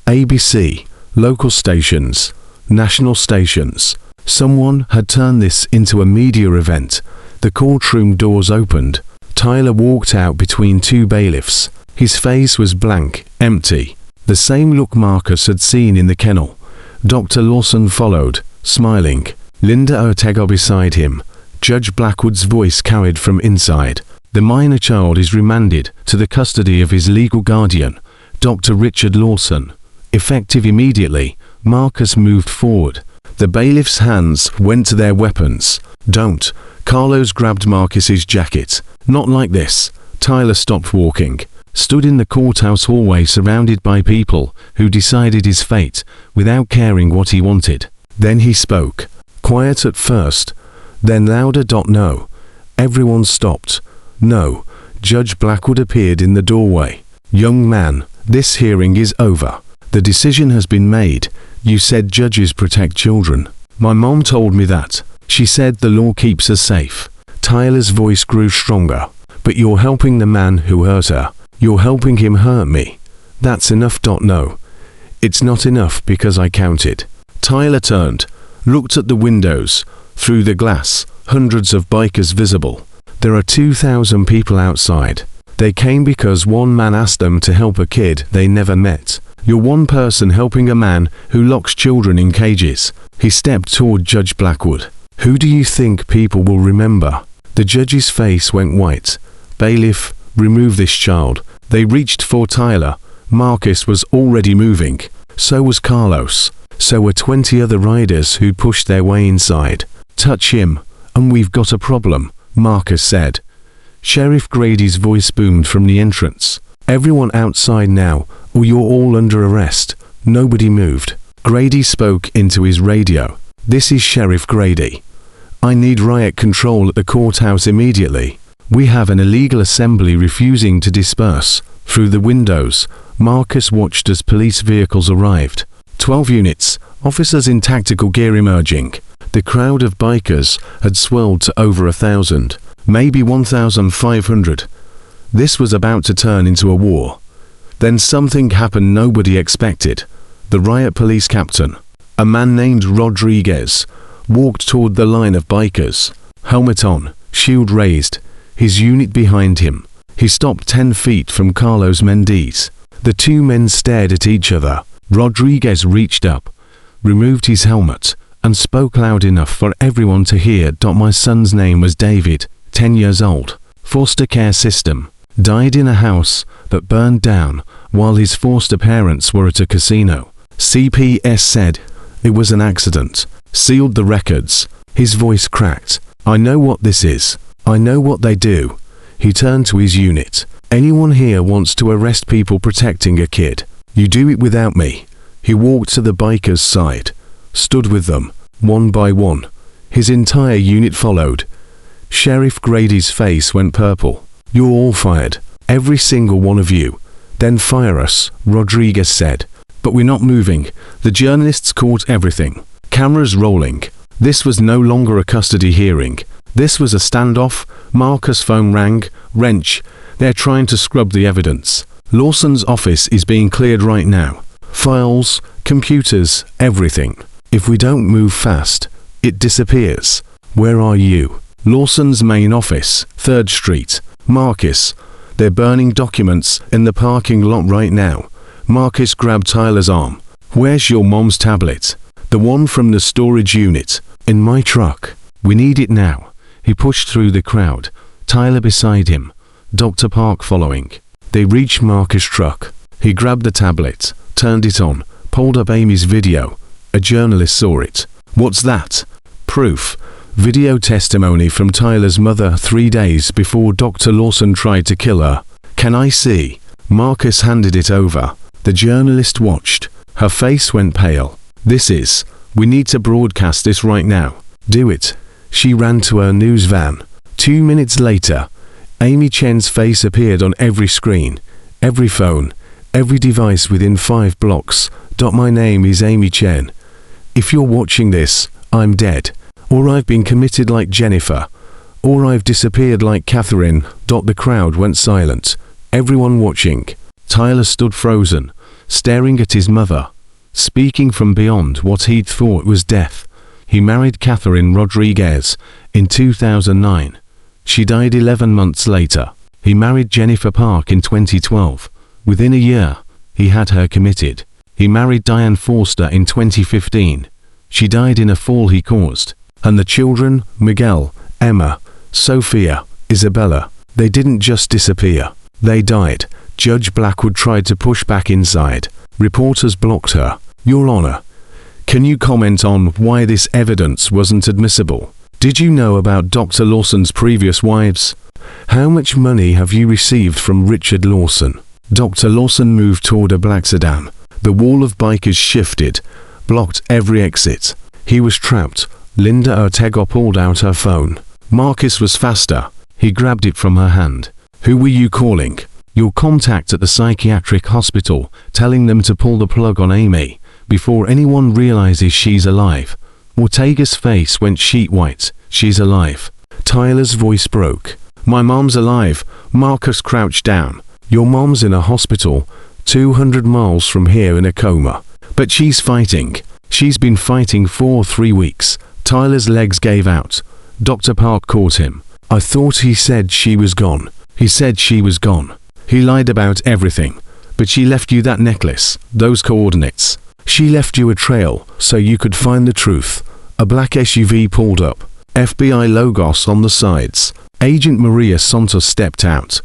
ABC, local stations, national stations. Someone had turned this into a media event. The courtroom doors opened. Tyler walked out between two bailiffs. His face was blank, empty. The same look Marcus had seen in the kennel. Dr. Lawson followed, smiling. Linda Ortega beside him. Judge Blackwood's voice carried from inside. The minor child is remanded to the custody of his legal guardian, Dr. Richard Lawson. Effective immediately, Marcus moved forward. The bailiff's hands went to their weapons. Don't. Carlos grabbed Marcus's jacket. Not like this. Tyler stopped walking. Stood in the courthouse hallway surrounded by people who decided his fate without caring what he wanted. Then he spoke. Quiet at first, then louder. No. Everyone stopped. No. Judge Blackwood appeared in the doorway. Young man, this hearing is over. The decision has been made. You said judges protect children. My mom told me that. She said the law keeps us safe. Tyler's voice grew stronger. But you're helping the man who hurt her. You're helping him hurt me. That's enough. No. It's not enough because I counted. Tyler turned, looked at the windows. Through the glass, hundreds of bikers visible. There are 2,000 people outside. They came because one man asked them to help a kid they never met. You're one person helping a man who locks children in cages. He stepped toward Judge Blackwood. Who do you think people will remember? The judge's face went white. Bailiff, remove this child. They reached for Tyler. Marcus was already moving. So was Carlos. So were 20 other riders who'd pushed their way inside. Touch him, and we've got a problem, Marcus said. Sheriff Grady's voice boomed from the entrance. "Everyone outside now, or you're all under arrest." Nobody moved. Grady spoke into his radio. "This is Sheriff Grady. I need riot control at the courthouse immediately. We have an illegal assembly refusing to disperse." Through the windows, Marcus watched as police vehicles arrived. 12 units, officers in tactical gear emerging. The crowd of bikers had swelled to over 1,000, maybe 1,500. This was about to turn into a war. Then something happened nobody expected. The riot police captain, a man named Rodriguez, walked toward the line of bikers, helmet on, shield raised, his unit behind him. He stopped 10 feet from Carlos Mendez. The two men stared at each other. Rodriguez reached up, removed his helmet, and spoke loud enough for everyone to hear. "My son's name was David, 10 years old, foster care system, died in a house that burned down while his foster parents were at a casino." CPS said, "It was an accident." Sealed the records. His voice cracked. "I know what this is. I know what they do." He turned to his unit. "Anyone here wants to arrest people protecting a kid? You do it without me." He walked to the bikers' side, stood with them, one by one. His entire unit followed. Sheriff Grady's face went purple. "You're all fired. Every single one of you." "Then fire us," Rodriguez said. "But we're not moving." The journalists caught everything. Cameras rolling. This was no longer a custody hearing. This was a standoff. Marcus' phone rang. "Wrench. They're trying to scrub the evidence. Lawson's office is being cleared right now. Files, computers, everything. If we don't move fast, it disappears." "Where are you?" "Lawson's main office, 3rd Street. Marcus. They're burning documents in the parking lot right now." Marcus grabbed Tyler's arm. "Where's your mom's tablet?" "The one from the storage unit. In my truck. We need it now." He pushed through the crowd, Tyler beside him, Dr. Park following. They reached Marcus' truck. He grabbed the tablet, turned it on, pulled up Amy's video. A journalist saw it. "What's that?" "Proof. Video testimony from Tyler's mother 3 days before Dr. Lawson tried to kill her." "Can I see?" Marcus handed it over. The journalist watched. Her face went pale. We need to broadcast this right now." "Do it." She ran to her news van. 2 minutes later, Amy Chen's face appeared on every screen, every phone, every device within 5 blocks. "My name is Amy Chen. If you're watching this, I'm dead. Or I've been committed like Jennifer. Or I've disappeared like Catherine." The crowd went silent. Everyone watching. Tyler stood frozen, staring at his mother, speaking from beyond what he'd thought was death. He married Catherine Rodriguez in 2009. She died 11 months later. He married Jennifer Park in 2012. Within a year, he had her committed. He married Diane Forster in 2015. She died in a fall he caused. And the children, Miguel, Emma, Sophia, Isabella, they didn't just disappear. They died. Judge Blackwood tried to push back inside. Reporters blocked her. "Your Honor, can you comment on why this evidence wasn't admissible? Did you know about Dr. Lawson's previous wives? How much money have you received from Richard Lawson?" Dr. Lawson moved toward a black sedan. The wall of bikers shifted, blocked every exit. He was trapped. Linda Ortega pulled out her phone. Marcus was faster. He grabbed it from her hand. "Who were you calling?" "Your contact at the psychiatric hospital, telling them to pull the plug on Amy before anyone realizes she's alive." Ortega's face went sheet white. "She's alive." Tyler's voice broke. "My mom's alive." Marcus crouched down. "Your mom's in a hospital, 200 miles from here in a coma. But she's fighting. She's been fighting for 3 weeks." Tyler's legs gave out. Dr. Park caught him. "I thought he said she was gone." "He said she was gone. He lied about everything. But she left you that necklace, those coordinates. She left you a trail so you could find the truth." A black SUV pulled up. FBI logos on the sides. Agent Maria Santos stepped out,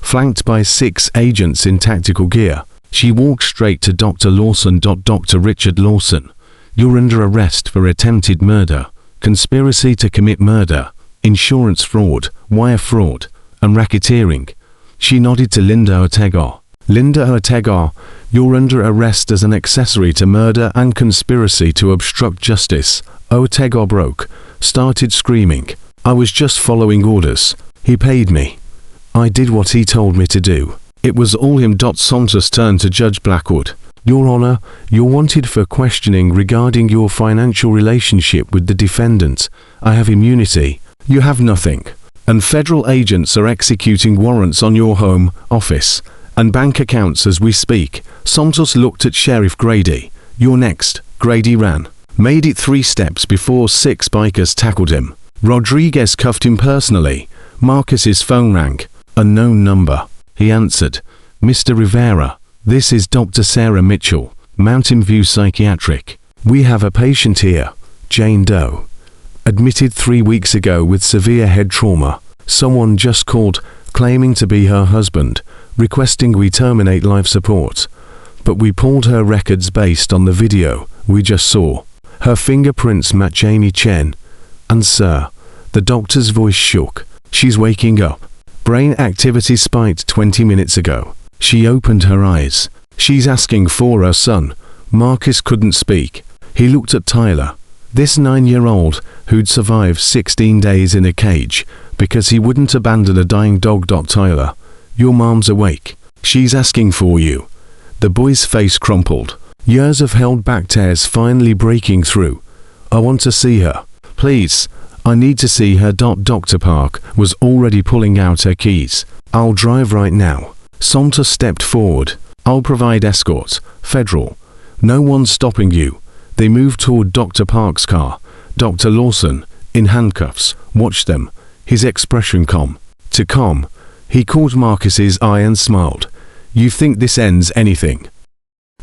flanked by 6 agents in tactical gear. She walked straight to Dr. Lawson. "Dr. Richard Lawson, you're under arrest for attempted murder, conspiracy to commit murder, insurance fraud, wire fraud, and racketeering. She nodded to Linda Ortega. Linda Ortega, you're under arrest as an accessory to murder and conspiracy to obstruct justice. Ortega started screaming. I was just following orders. He paid me. I did what he told me to do. It was all him. Santos turned to Judge Blackwood. Your Honor, you're wanted for questioning regarding your financial relationship with the defendant. I have immunity. You have nothing. And federal agents are executing warrants on your home, office, and bank accounts as we speak. Santos looked at Sheriff Grady. You're next. Grady ran. Made it 3 steps before 6 bikers tackled him. Rodriguez cuffed him personally. Marcus's phone rang. Unknown number. He answered. Mr. Rivera, this is Dr. Sarah Mitchell, Mountain View Psychiatric. We have a patient here, Jane Doe. Admitted 3 weeks ago with severe head trauma. Someone just called, claiming to be her husband, requesting we terminate life support. But we pulled her records based on the video we just saw. Her fingerprints match Amy Chen. And sir, the doctor's voice shook. She's waking up. Brain activity spiked 20 minutes ago. She opened her eyes. She's asking for her son. Marcus couldn't speak. He looked at Tyler. This 9-year-old who'd survived 16 days in a cage because he wouldn't abandon a dying dog. Tyler, your mom's awake. She's asking for you. The boy's face crumpled. Years of held-back tears finally breaking through. I want to see her. Please, I need to see her. Dr. Park was already pulling out her keys. I'll drive right now. Santos stepped forward. I'll provide escort. Federal. No one's stopping you. They moved toward Dr. Park's car. Dr. Lawson, in handcuffs, watched them. His expression calm. To calm, he caught Marcus's eye and smiled. You think this ends anything?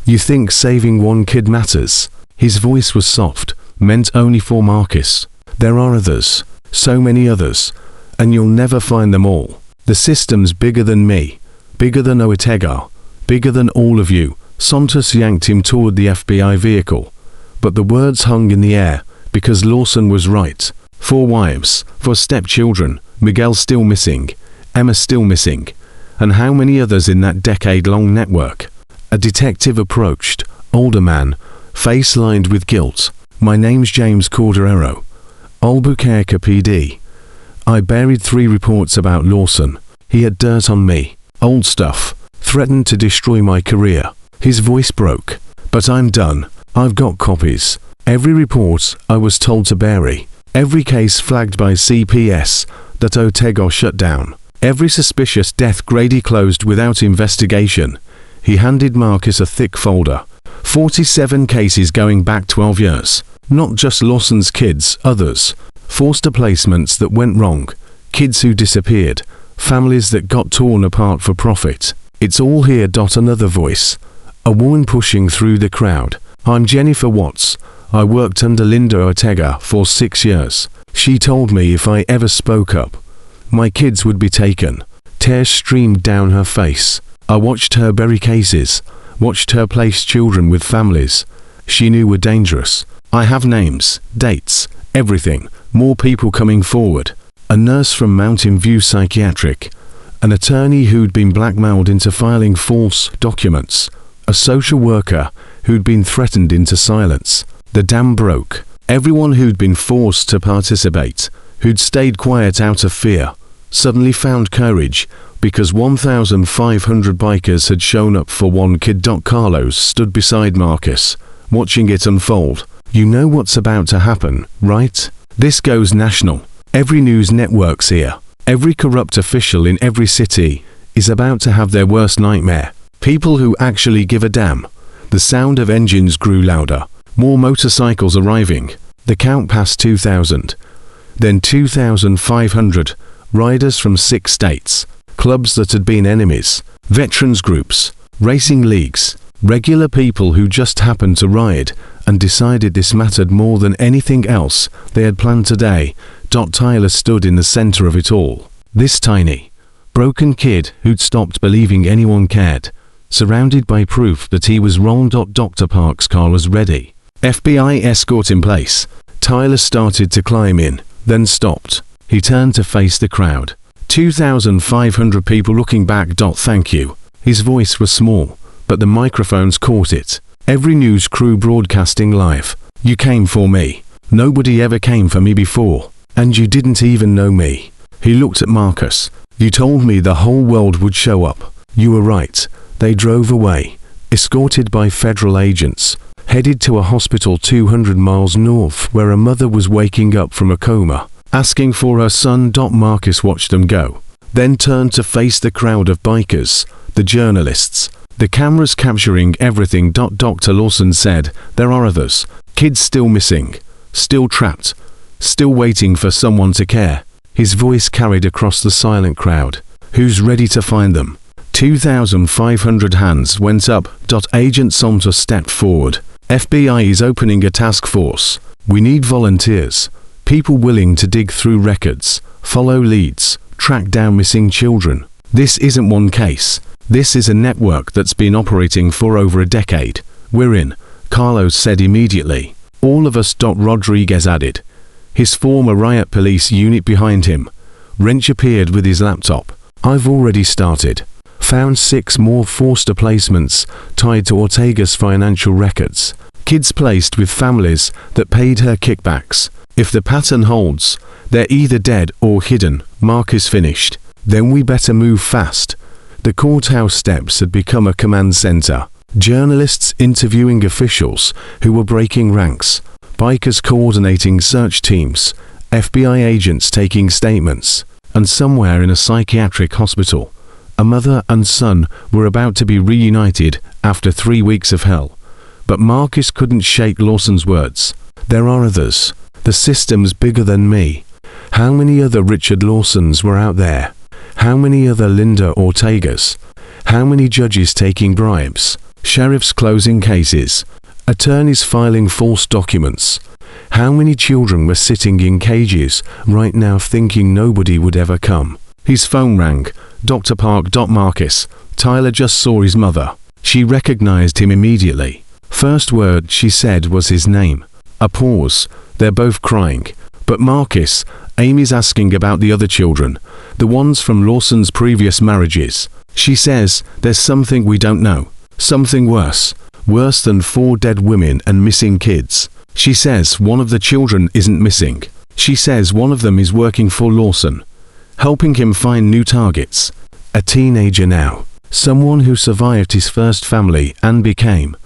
You think saving one kid matters? His voice was soft, meant only for Marcus. There are others, so many others, and you'll never find them all. The system's bigger than me, bigger than Ortega, bigger than all of you. Santos yanked him toward the FBI vehicle. But the words hung in the air, because Lawson was right. 4 wives, 4 stepchildren, Miguel still missing, Emma still missing, and how many others in that decade-long network? A detective approached, older man, face lined with guilt. My name's James Cordero. Albuquerque PD. I buried 3 reports about Lawson. He had dirt on me. Old stuff. Threatened to destroy my career. His voice broke. But I'm done. I've got copies. Every report I was told to bury. Every case flagged by CPS that Ortega shut down. Every suspicious death Grady closed without investigation. He handed Marcus a thick folder. 47 cases going back 12 years. Not just Lawson's kids, others. Foster placements that went wrong. Kids who disappeared. Families that got torn apart for profit. It's all here. Another voice. A woman pushing through the crowd. I'm Jennifer Watts. I worked under Linda Ortega for 6 years. She told me if I ever spoke up, my kids would be taken. Tears streamed down her face. I watched her bury cases, watched her place children with families she knew were dangerous. I have names, dates, everything. More people coming forward. A nurse from Mountain View Psychiatric. An attorney who'd been blackmailed into filing false documents. A social worker who'd been threatened into silence. The dam broke. Everyone who'd been forced to participate, who'd stayed quiet out of fear, suddenly found courage, because 1,500 bikers had shown up for one kid. Carlos stood beside Marcus, watching it unfold. You know what's about to happen, right? This goes national. Every news network's here. Every corrupt official in every city is about to have their worst nightmare. People who actually give a damn. The sound of engines grew louder. More motorcycles arriving. The count passed 2,000. Then 2,500. Riders from 6 states. Clubs that had been enemies. Veterans groups. Racing leagues. Regular people who just happened to ride and decided this mattered more than anything else they had planned today. Tyler stood in the center of it all. This tiny, broken kid who'd stopped believing anyone cared. Surrounded by proof that he was wrong. Dr. Park's car was ready. FBI escort in place. Tyler started to climb in, then stopped. He turned to face the crowd. 2,500 people looking back. Thank you. His voice was small, but the microphones caught it. Every news crew broadcasting live. You came for me. Nobody ever came for me before. And you didn't even know me. He looked at Marcus. You told me the whole world would show up. You were right. They drove away, escorted by federal agents, headed to a hospital 200 miles north where a mother was waking up from a coma, asking for her son. Marcus watched them go, then turned to face the crowd of bikers, the journalists, the cameras capturing everything. Dr. Lawson said, there are others, kids still missing, still trapped, still waiting for someone to care. His voice carried across the silent crowd. Who's ready to find them? 2,500 hands went up. Agent Santos stepped forward. FBI is opening a task force. We need volunteers. People willing to dig through records, follow leads, track down missing children. This isn't one case. This is a network that's been operating for over a decade. We're in, Carlos said immediately. All of us. Rodriguez added. His former riot police unit behind him. Wrench appeared with his laptop. I've already started. Found 6 more foster placements tied to Ortega's financial records. Kids placed with families that paid her kickbacks. If the pattern holds, they're either dead or hidden. Marcus finished. Then we better move fast. The courthouse steps had become a command center. Journalists interviewing officials who were breaking ranks. Bikers coordinating search teams. FBI agents taking statements. And somewhere in a psychiatric hospital, a mother and son were about to be reunited after 3 weeks of hell. But Marcus couldn't shake Lawson's words. There are others. The system's bigger than me. How many other Richard Lawsons were out there? How many other Linda Ortegas? How many judges taking bribes? Sheriffs closing cases? Attorneys filing false documents? How many children were sitting in cages right now thinking nobody would ever come? His phone rang. Dr. Park. Marcus. Tyler just saw his mother. She recognized him immediately. First word she said was his name. A pause. They're both crying. But Marcus, Amy's asking about the other children, the ones from Lawson's previous marriages. She says there's something we don't know. Something worse. Worse than 4 dead women and missing kids. She says one of the children isn't missing. She says one of them is working for Lawson, helping him find new targets. A teenager now. Someone who survived his first family and became.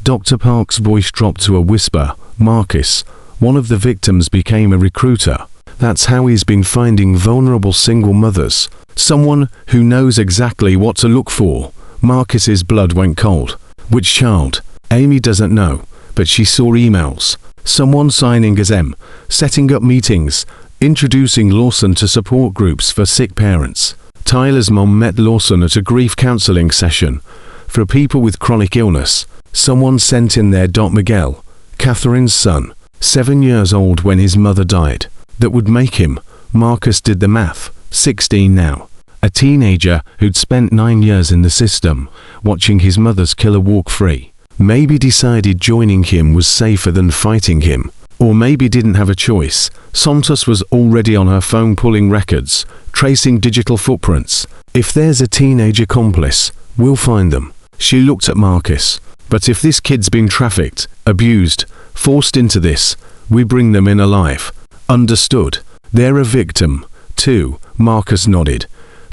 Dr. Park's voice dropped to a whisper. Marcus, one of the victims, became a recruiter. That's how he's been finding vulnerable single mothers. Someone who knows exactly what to look for. Marcus's blood went cold. Which child? Amy doesn't know, but she saw emails. Someone signing as M, setting up meetings, introducing Lawson to support groups for sick parents. Tyler's mom met Lawson at a grief counseling session for people with chronic illness. Someone sent in their Miguel, Catherine's son, 7 years old when his mother died. That would make him, Marcus did the math, 16 now. A teenager who'd spent 9 years in the system, watching his mother's killer walk free. Maybe decided joining him was safer than fighting him. Or maybe didn't have a choice. Santos was already on her phone pulling records, tracing digital footprints. If there's a teenage accomplice, we'll find them. She looked at Marcus. But if this kid's been trafficked, abused, forced into this, we bring them in alive. Understood. They're a victim, too. Marcus nodded.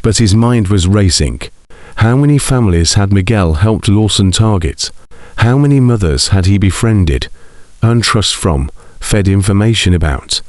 But his mind was racing. How many families had Miguel helped Lawson target? How many mothers had he befriended, earned trust from, fed information about?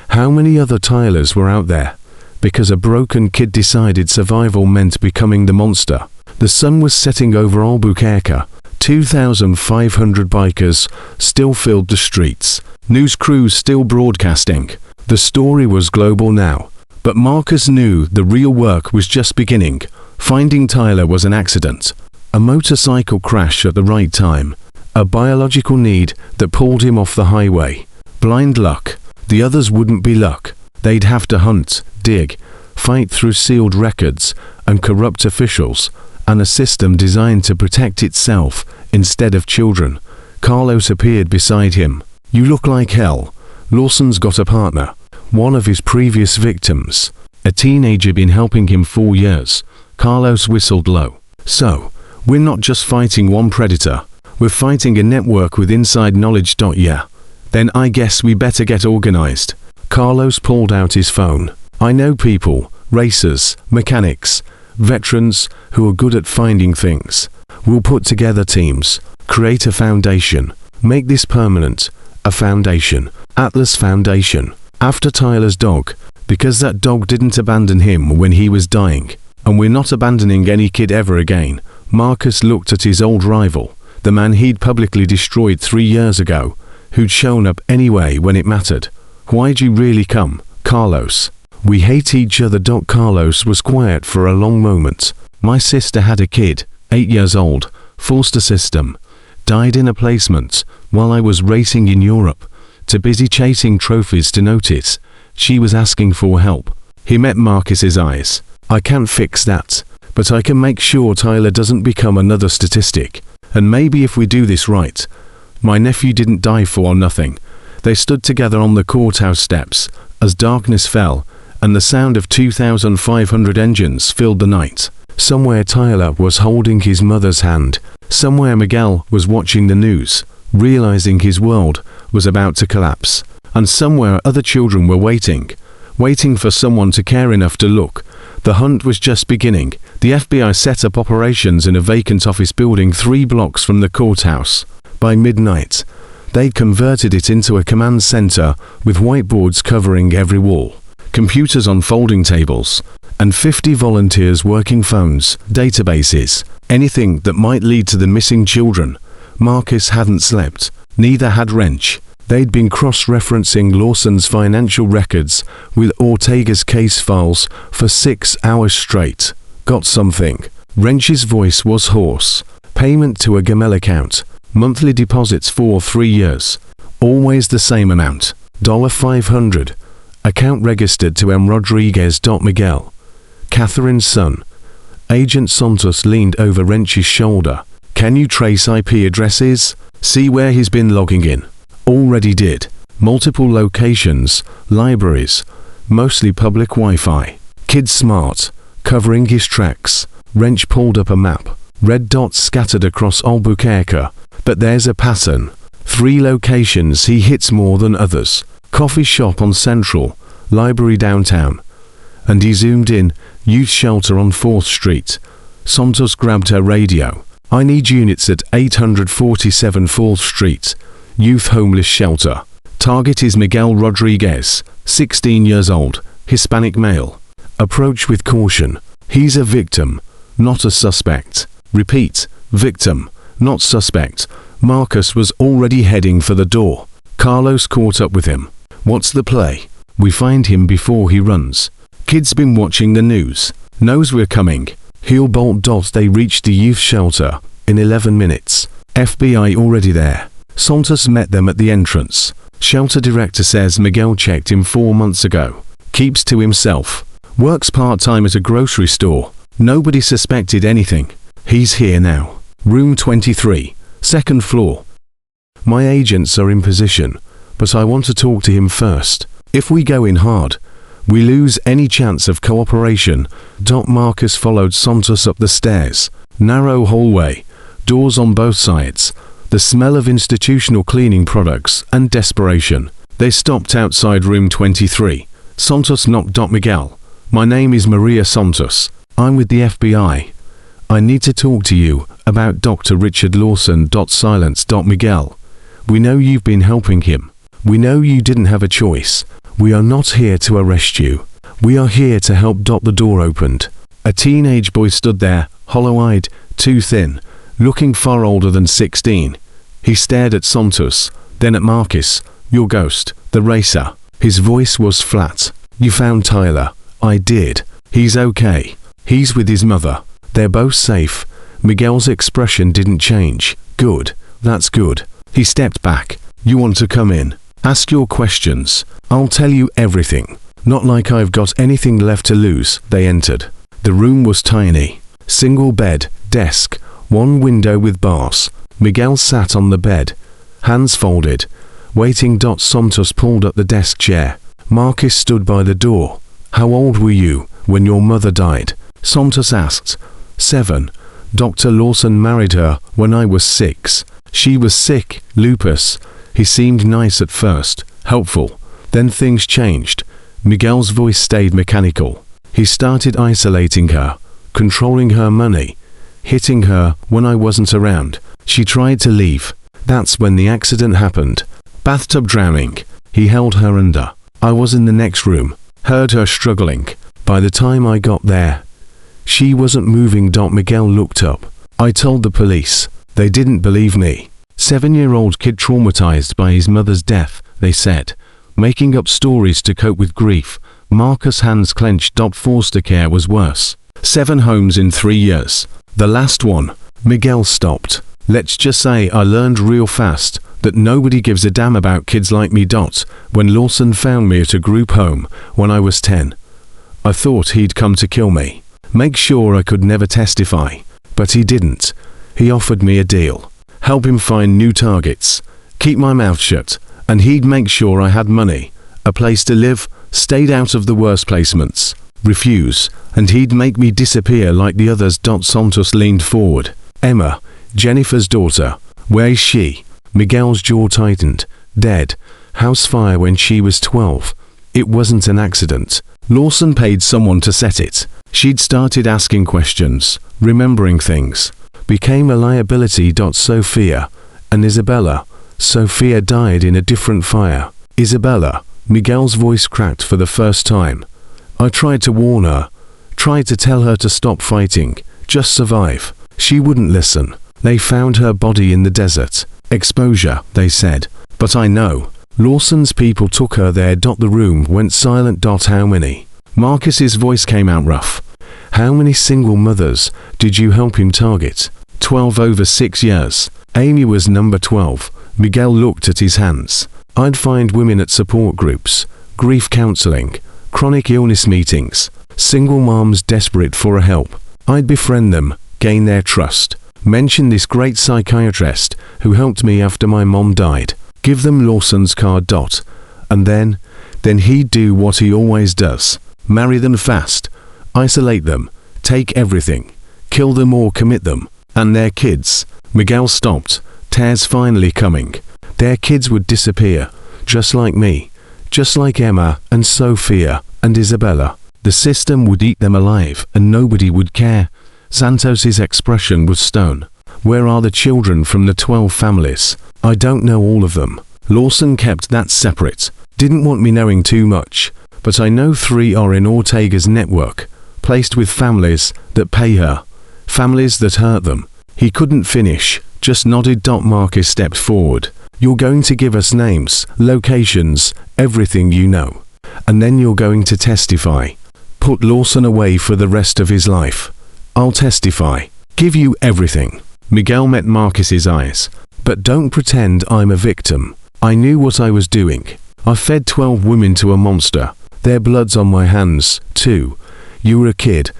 How many other Tylers were out there? Because a broken kid decided survival meant becoming the monster. The sun was setting over Albuquerque. 2,500 bikers still filled the streets. News crews still broadcasting. The story was global now. But Marcus knew the real work was just beginning. Finding Tyler was an accident. A motorcycle crash at the right time. A biological need that pulled him off the highway. Blind luck. The others wouldn't be luck. They'd have to hunt, dig, fight through sealed records and corrupt officials, and a system designed to protect itself instead of children. Carlos appeared beside him. You look like hell. Lawson's got a partner. One of his previous victims. A teenager been helping him 4 years. Carlos whistled low. So, we're not just fighting one predator. We're fighting a network with inside knowledge. Yeah. Then I guess we better get organized. Carlos pulled out his phone. I know people, racers, mechanics, veterans who are good at finding things. We'll put together teams, create a foundation, make this permanent. A foundation. Atlas Foundation. After Tyler's dog, because that dog didn't abandon him when he was dying. And we're not abandoning any kid ever again. Marcus looked at his old rival, the man he'd publicly destroyed 3 years ago, who'd shown up anyway when it mattered. Why'd you really come, Carlos? We hate each other. Carlos was quiet for a long moment. My sister had a kid, 8 years old, foster system. Died in a placement, while I was racing in Europe. Too busy chasing trophies to notice. She was asking for help. He met Marcus's eyes. I can't fix that, but I can make sure Tyler doesn't become another statistic. And maybe if we do this right. My nephew didn't die for nothing. They stood together on the courthouse steps, as darkness fell, and the sound of 2,500 engines filled the night. Somewhere Tyler was holding his mother's hand. Somewhere Miguel was watching the news, realizing his world was about to collapse. And somewhere other children were waiting for someone to care enough to look. The hunt was just beginning. The FBI set up operations in a vacant office building 3 blocks from the courthouse. By midnight, they'd converted it into a command center with whiteboards covering every wall, computers on folding tables, and 50 volunteers working phones, databases, anything that might lead to the missing children. Marcus hadn't slept. Neither had Wrench. They'd been cross-referencing Lawson's financial records with Ortega's case files for 6 hours straight. Got something. Wrench's voice was hoarse. Payment to a Gmail account. Monthly deposits for 3 years. Always the same amount. $500. Account registered to M. Rodriguez. Miguel. Catherine's son. Agent Santos leaned over Wrench's shoulder. Can you trace IP addresses? See where he's been logging in. Already did. Multiple locations, libraries, mostly public Wi-Fi. Kid smart, covering his tracks. Wrench pulled up a map. Red dots scattered across Albuquerque. But there's a pattern. 3 locations he hits more than others. Coffee shop on Central, library downtown. And he zoomed in, youth shelter on 4th Street. Santos grabbed her radio. I need units at 847 4th Street. Youth homeless shelter. Target is Miguel Rodriguez, 16 years old, Hispanic male. Approach with caution. He's a victim, not a suspect. Repeat, victim, not suspect. Marcus was already heading for the door. Carlos caught up with him. What's the play? We find him before he runs. Kid's been watching the news. Knows we're coming. He'll bolt. They reached the youth shelter in 11 minutes. FBI already there. Santos met them at the entrance. Shelter director says Miguel checked him 4 months ago. Keeps to himself. Works part-time at a grocery store. Nobody suspected anything. He's here now. Room 23, 2nd floor. My agents are in position, but I want to talk to him first. If we go in hard, we lose any chance of cooperation. Marcus followed Santos up the stairs. Narrow hallway, doors on both sides. The smell of institutional cleaning products and desperation. They stopped outside room 23. Santos knocked. Miguel. My name is Maria Santos. I'm with the FBI. I need to talk to you about Dr. Richard Lawson. Silence. Miguel. We know you've been helping him. We know you didn't have a choice. We are not here to arrest you. We are here to help. The door opened. A teenage boy stood there, hollow-eyed, too thin, looking far older than 16. He stared at Santos, then at Marcus. Your ghost, the racer. His voice was flat. You found Tyler. I did. He's okay. He's with his mother. They're both safe. Miguel's expression didn't change. Good. That's good. He stepped back. You want to come in? Ask your questions. I'll tell you everything. Not like I've got anything left to lose. They entered. The room was tiny. Single bed, desk, one window with bars. Miguel sat on the bed, hands folded, waiting. Santos pulled up the desk chair. Marcus stood by the door, How old were you when your mother died? Santos asked. 7. Dr. Lawson married her when I was 6. She was sick, lupus. He seemed nice at first, helpful. Then things changed. Miguel's voice stayed mechanical. He started isolating her, controlling her money, hitting her when I wasn't around. She tried to leave. That's when the accident happened. Bathtub drowning. He held her under. I was in the next room, heard her struggling. By the time I got there, she wasn't moving. Miguel looked up. I told the police. They didn't believe me. 7-year-old kid traumatized by his mother's death, they said. Making up stories to cope with grief. Marcus' hands clenched. Foster care was worse. 7 homes in 3 years. The last one. Miguel stopped. Let's just say I learned real fast that nobody gives a damn about kids like me. When Lawson found me at a group home when I was 10, I thought he'd come to kill me. Make sure I could never testify. But he didn't. He offered me a deal. Help him find new targets. Keep my mouth shut. And he'd make sure I had money, a place to live, stayed out of the worst placements. Refuse, and he'd make me disappear like the others. Santos leaned forward. Emma, Jennifer's daughter. Where is she? Miguel's jaw tightened. Dead. House fire when she was 12. It wasn't an accident. Lawson paid someone to set it. She'd started asking questions, remembering things. Became a liability. Sophia and Isabella. Sophia died in a different fire. Isabella. Miguel's voice cracked for the first time. I tried to warn her. Tried to tell her to stop fighting. Just survive. She wouldn't listen. They found her body in the desert. Exposure, they said. But I know. Lawson's people took her there. The room went silent. How many? Marcus's voice came out rough. How many single mothers did you help him target? 12 over 6 years. Amy was number 12. Miguel looked at his hands. I'd find women at support groups, grief counseling, chronic illness meetings, single moms desperate for help. I'd befriend them, gain their trust. Mention this great psychiatrist who helped me after my mom died. Give them Lawson's card. And then he'd do what he always does. Marry them fast. Isolate them. Take everything. Kill them or commit them. And their kids. Miguel stopped. Tears finally coming. Their kids would disappear. Just like me. Just like Emma and Sophia and Isabella. The system would eat them alive and nobody would care. Santos's expression was stone. Where are the children from the 12 families? I don't know all of them. Lawson kept that separate. Didn't want me knowing too much. But I know 3 are in Ortega's network. Placed with families that pay her. Families that hurt them. He couldn't finish. Just nodded. Marcus stepped forward. You're going to give us names, locations, everything you know. And then you're going to testify. Put Lawson away for the rest of his life. I'll testify. Give you everything. Miguel met Marcus's eyes. But don't pretend I'm a victim. I knew what I was doing. I fed 12 women to a monster. Their blood's on my hands, too. You were a kid.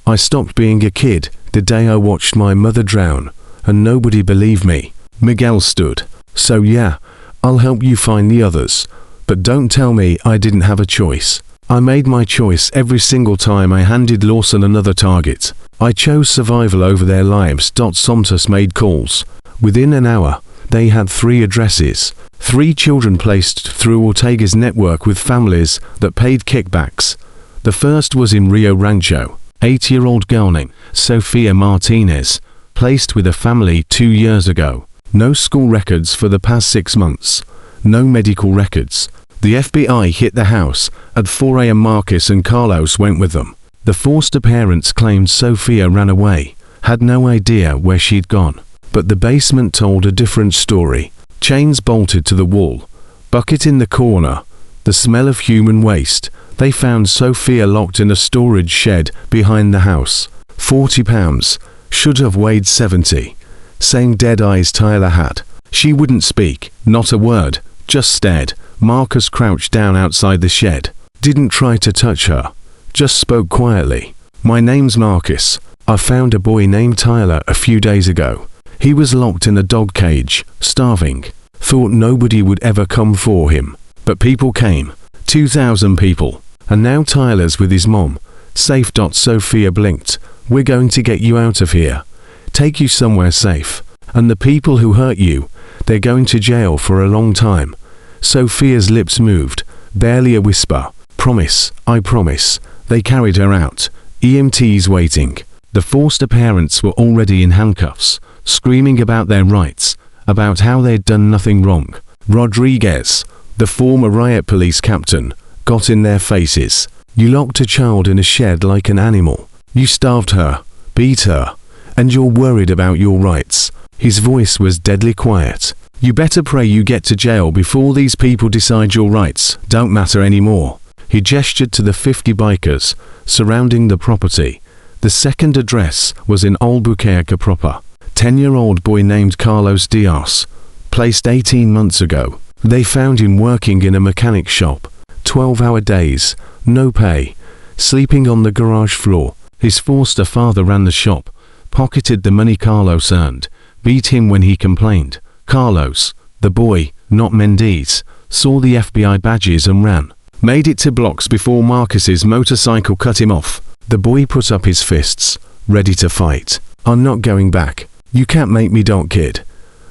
I stopped being a kid the day I watched my mother drown. And nobody believed me. Miguel stood. So yeah, I'll help you find the others. But don't tell me I didn't have a choice. I made my choice every single time I handed Lawson another target. I chose survival over their lives. Santos made calls. Within an hour, they had 3 addresses. 3 children placed through Ortega's network with families that paid kickbacks. The first was in Rio Rancho. 8-year-old girl named Sofia Martinez. Placed with a family 2 years ago. No school records for the past 6 months. No medical records. The FBI hit the house at 4 a.m. Marcus and Carlos went with them. The foster parents claimed Sofia ran away. Had no idea where she'd gone. But the basement told a different story. Chains bolted to the wall. Bucket in the corner. The smell of human waste. They found Sofia locked in a storage shed behind the house. 40 pounds. Should have weighed 70. Same dead eyes Tyler had. She wouldn't speak, not a word, just stared. Marcus crouched down outside the shed. Didn't try to touch her. Just spoke quietly. My name's Marcus. I found a boy named Tyler a few days ago. He was locked in a dog cage, starving. Thought nobody would ever come for him. But people came. 2,000 people. And now Tyler's with his mom. Safe. Sophia blinked. We're going to get you out of here. Take you somewhere safe. And the people who hurt you, they're going to jail for a long time. Sophia's lips moved, barely a whisper. Promise, I promise. They carried her out. EMTs waiting. The foster parents were already in handcuffs, screaming about their rights, about how they'd done nothing wrong. Rodriguez, the former riot police captain, got in their faces. You locked a child in a shed like an animal. You starved her, beat her, and you're worried about your rights. His voice was deadly quiet. You better pray you get to jail before these people decide your rights don't matter anymore. He gestured to the 50 bikers surrounding the property. The second address was in Albuquerque proper. 10-year-old boy named Carlos Diaz, placed 18 months ago. They found him working in a mechanic shop. 12-hour days, no pay, sleeping on the garage floor. His foster father ran the shop, pocketed the money Carlos earned, beat him when he complained. Carlos, the boy, not Mendez, saw the FBI badges and ran. Made it to blocks before Marcus's motorcycle cut him off. The boy put up his fists, ready to fight. I'm not going back. You can't make me, kid.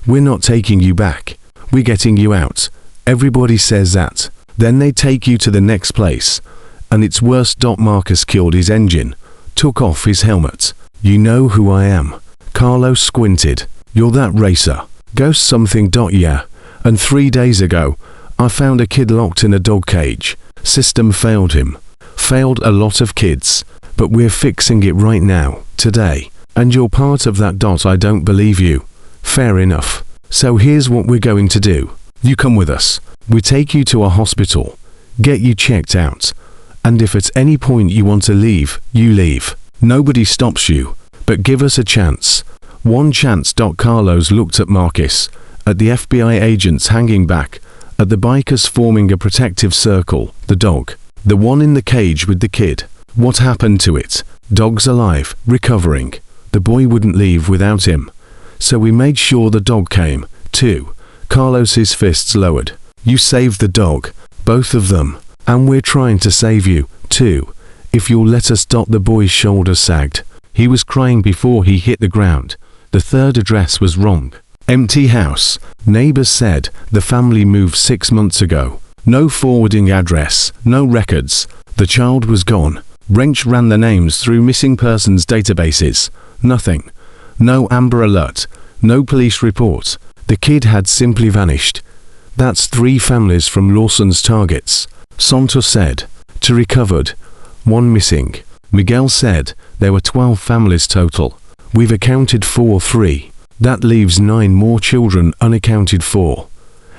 We're not taking you back. We're getting you out. Everybody says that. Then they take you to the next place. And it's worse. Marcus killed his engine, took off his helmet. You know who I am. Carlos squinted. You're that racer. Ghost something. Yeah. And 3 days ago, I found a kid locked in a dog cage. System failed him. Failed a lot of kids. But we're fixing it right now, today. And you're part of that. I don't believe you. Fair enough. So here's what we're going to do. You come with us. We take you to a hospital. Get you checked out. And if at any point you want to leave, you leave. Nobody stops you. But give us a chance. One chance. Carlos looked at Marcus, at the FBI agents hanging back, at the bikers forming a protective circle, the dog, the one in the cage with the kid. What happened to it? Dog's alive, recovering. The boy wouldn't leave without him. So we made sure the dog came, too. Carlos's fists lowered. You saved the dog, both of them. And we're trying to save you, too. If you'll let us. The boy's shoulders sagged. He was crying before he hit the ground. The third address was wrong. Empty house. Neighbors said the family moved 6 months ago. No forwarding address, no records. The child was gone. Wrench ran the names through missing persons databases. Nothing. No Amber Alert. No police report. The kid had simply vanished. That's 3 families from Lawson's targets. Santos said. 2 recovered. 1 missing. Miguel said there were 12 families total. We've accounted for 3. That leaves 9 more children unaccounted for.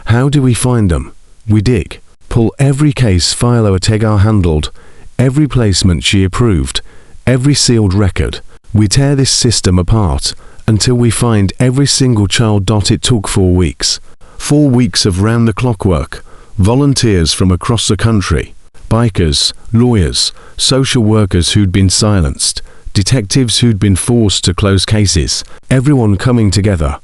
How do we find them? We dig. Pull every case Philo Ortega handled, every placement she approved, every sealed record. We tear this system apart until we find every single child. It took 4 weeks. 4 weeks of round-the-clock work. Volunteers from across the country. Bikers, lawyers, social workers who'd been silenced. Detectives who'd been forced to close cases, everyone coming together.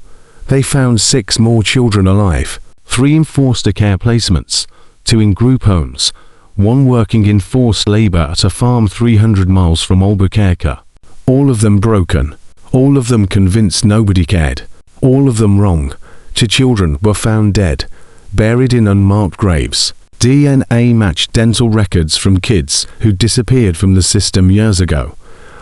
They found 6 more children alive, 3 in foster care placements, 2 in group homes, 1 working in forced labor at a farm 300 miles from Albuquerque. All of them broken, all of them convinced nobody cared, all of them wrong. 2 children were found dead, buried in unmarked graves. DNA matched dental records from kids who'd disappeared from the system years ago.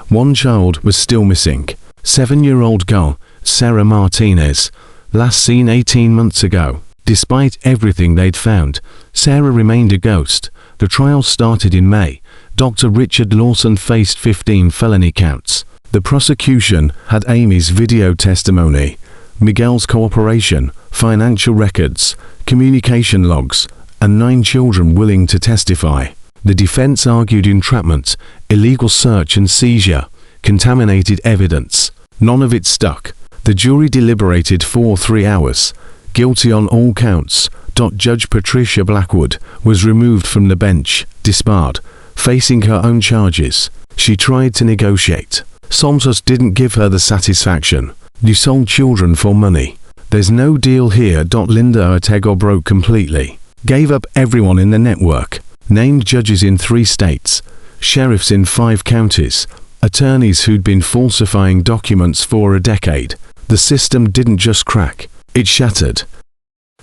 1 child was still missing. 7-year-old girl, Sarah Martinez, last seen 18 months ago. Despite everything they'd found, Sarah remained a ghost. The trial started in May. Dr. Richard Lawson faced 15 felony counts. The prosecution had Amy's video testimony, Miguel's cooperation, financial records, communication logs, and 9 children willing to testify. The defense argued entrapment, illegal search and seizure, contaminated evidence. None of it stuck. The jury deliberated for 3 hours. Guilty on all counts. Judge Patricia Blackwood was removed from the bench, disbarred, facing her own charges. She tried to negotiate. Santos didn't give her the satisfaction. You sold children for money. There's no deal here. Linda Ortega broke completely. Gave up everyone in the network. named judges in 3 states, sheriffs in 5 counties, attorneys who'd been falsifying documents for a decade. The system didn't just crack, it shattered.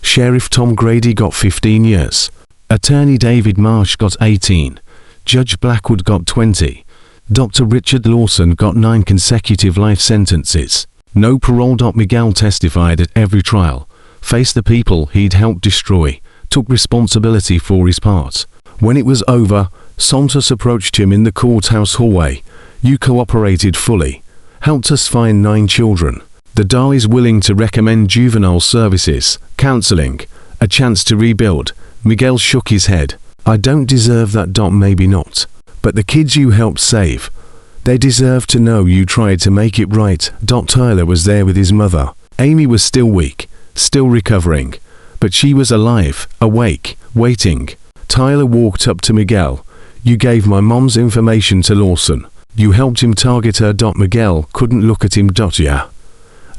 Sheriff Tom Grady got 15 years. Attorney David Marsh got 18. Judge Blackwood got 20. Dr. Richard Lawson got 9 consecutive life sentences. No parole. Miguel testified at every trial, faced the people he'd helped destroy, took responsibility for his part. When it was over, Santos approached him in the courthouse hallway. "You cooperated fully, helped us find 9 children. The DA is willing to recommend juvenile services, counseling, a chance to rebuild." Miguel shook his head. "I don't deserve that. Maybe not. But the kids you helped save, they deserve to know you tried to make it right." Tyler was there with his mother. Amy was still weak, still recovering, but she was alive, awake, waiting. Tyler walked up to Miguel. "You gave my mom's information to Lawson. You helped him target her." Miguel couldn't look at him. "Yeah.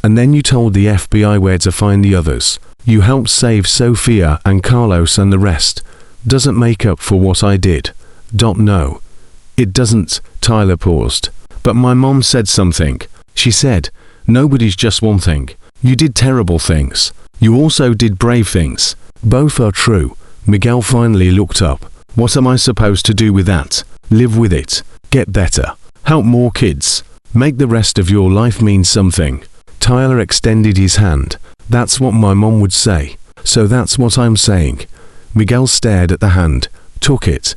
And then you told the FBI where to find the others. You helped save Sofia and Carlos, and the rest doesn't make up for what I did." "No, it doesn't." Tyler paused. "But my mom said something. She said, nobody's just one thing. You did terrible things. You also did brave things. Both are true." Miguel finally looked up. "What am I supposed to do with that? Live with it? Get better? Help more kids? Make the rest of your life mean something?" Tyler extended his hand. "That's what my mom would say. So that's what I'm saying." Miguel stared at the hand, took it.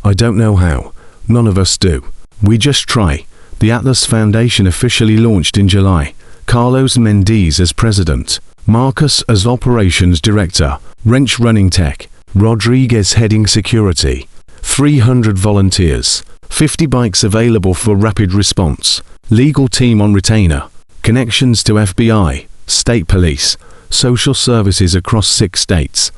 "I don't know how. None of us do. We just try." The Atlas Foundation officially launched in July. Carlos Mendez as president, Marcus as operations director, Wrench running tech, Rodriguez heading security. 300 volunteers, 50 bikes available for rapid response, legal team on retainer, connections to FBI, state police, social services across 6 states.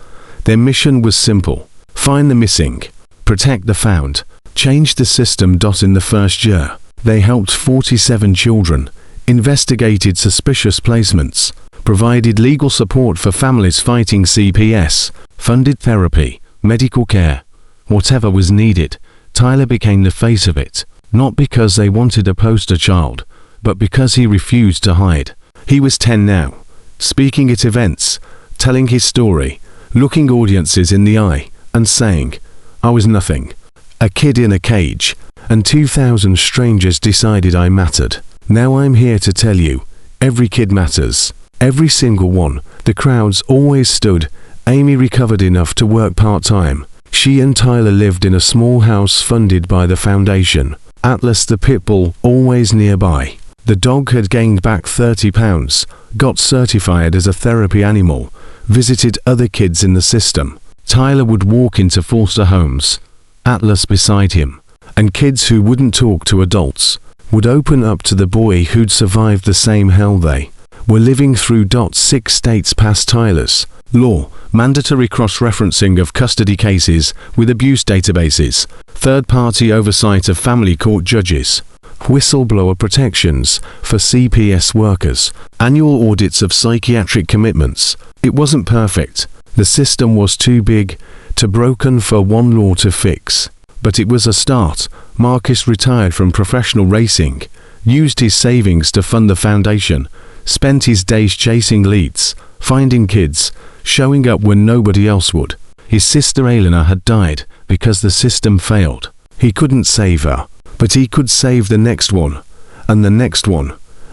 Their mission was simple: find the missing, protect the found, change the system. In the first year, they helped 47 children, investigated suspicious placements, provided legal support for families fighting CPS, funded therapy, medical care, whatever was needed. Tyler became the face of it, not because they wanted a poster child, but because he refused to hide. He was 10 now, speaking at events, telling his story, looking audiences in the eye, and saying, "I was nothing. A kid in a cage, and 2,000 strangers decided I mattered. Now I'm here to tell you, every kid matters. Every single one." The crowds always stood. Amy recovered enough to work part-time. She and Tyler lived in a small house funded by the foundation. Atlas the pit bull always nearby. The dog had gained back 30 pounds, got certified as a therapy animal, visited other kids in the system. Tyler would walk into foster homes, Atlas beside him, and kids who wouldn't talk to adults would open up to the boy who'd survived the same hell they were living through. 6 states passed Tyler's law, mandatory cross-referencing of custody cases with abuse databases, third-party oversight of family court judges, whistleblower protections for CPS workers, annual audits of psychiatric commitments. It wasn't perfect. The system was too big, too broken for one law to fix. But it was a start. Marcus retired from professional racing, used his savings to fund the foundation, spent his days chasing leads, finding kids, showing up when nobody else would. His sister Elena had died because the system failed. He couldn't save her, but he could save the next one, and the next one,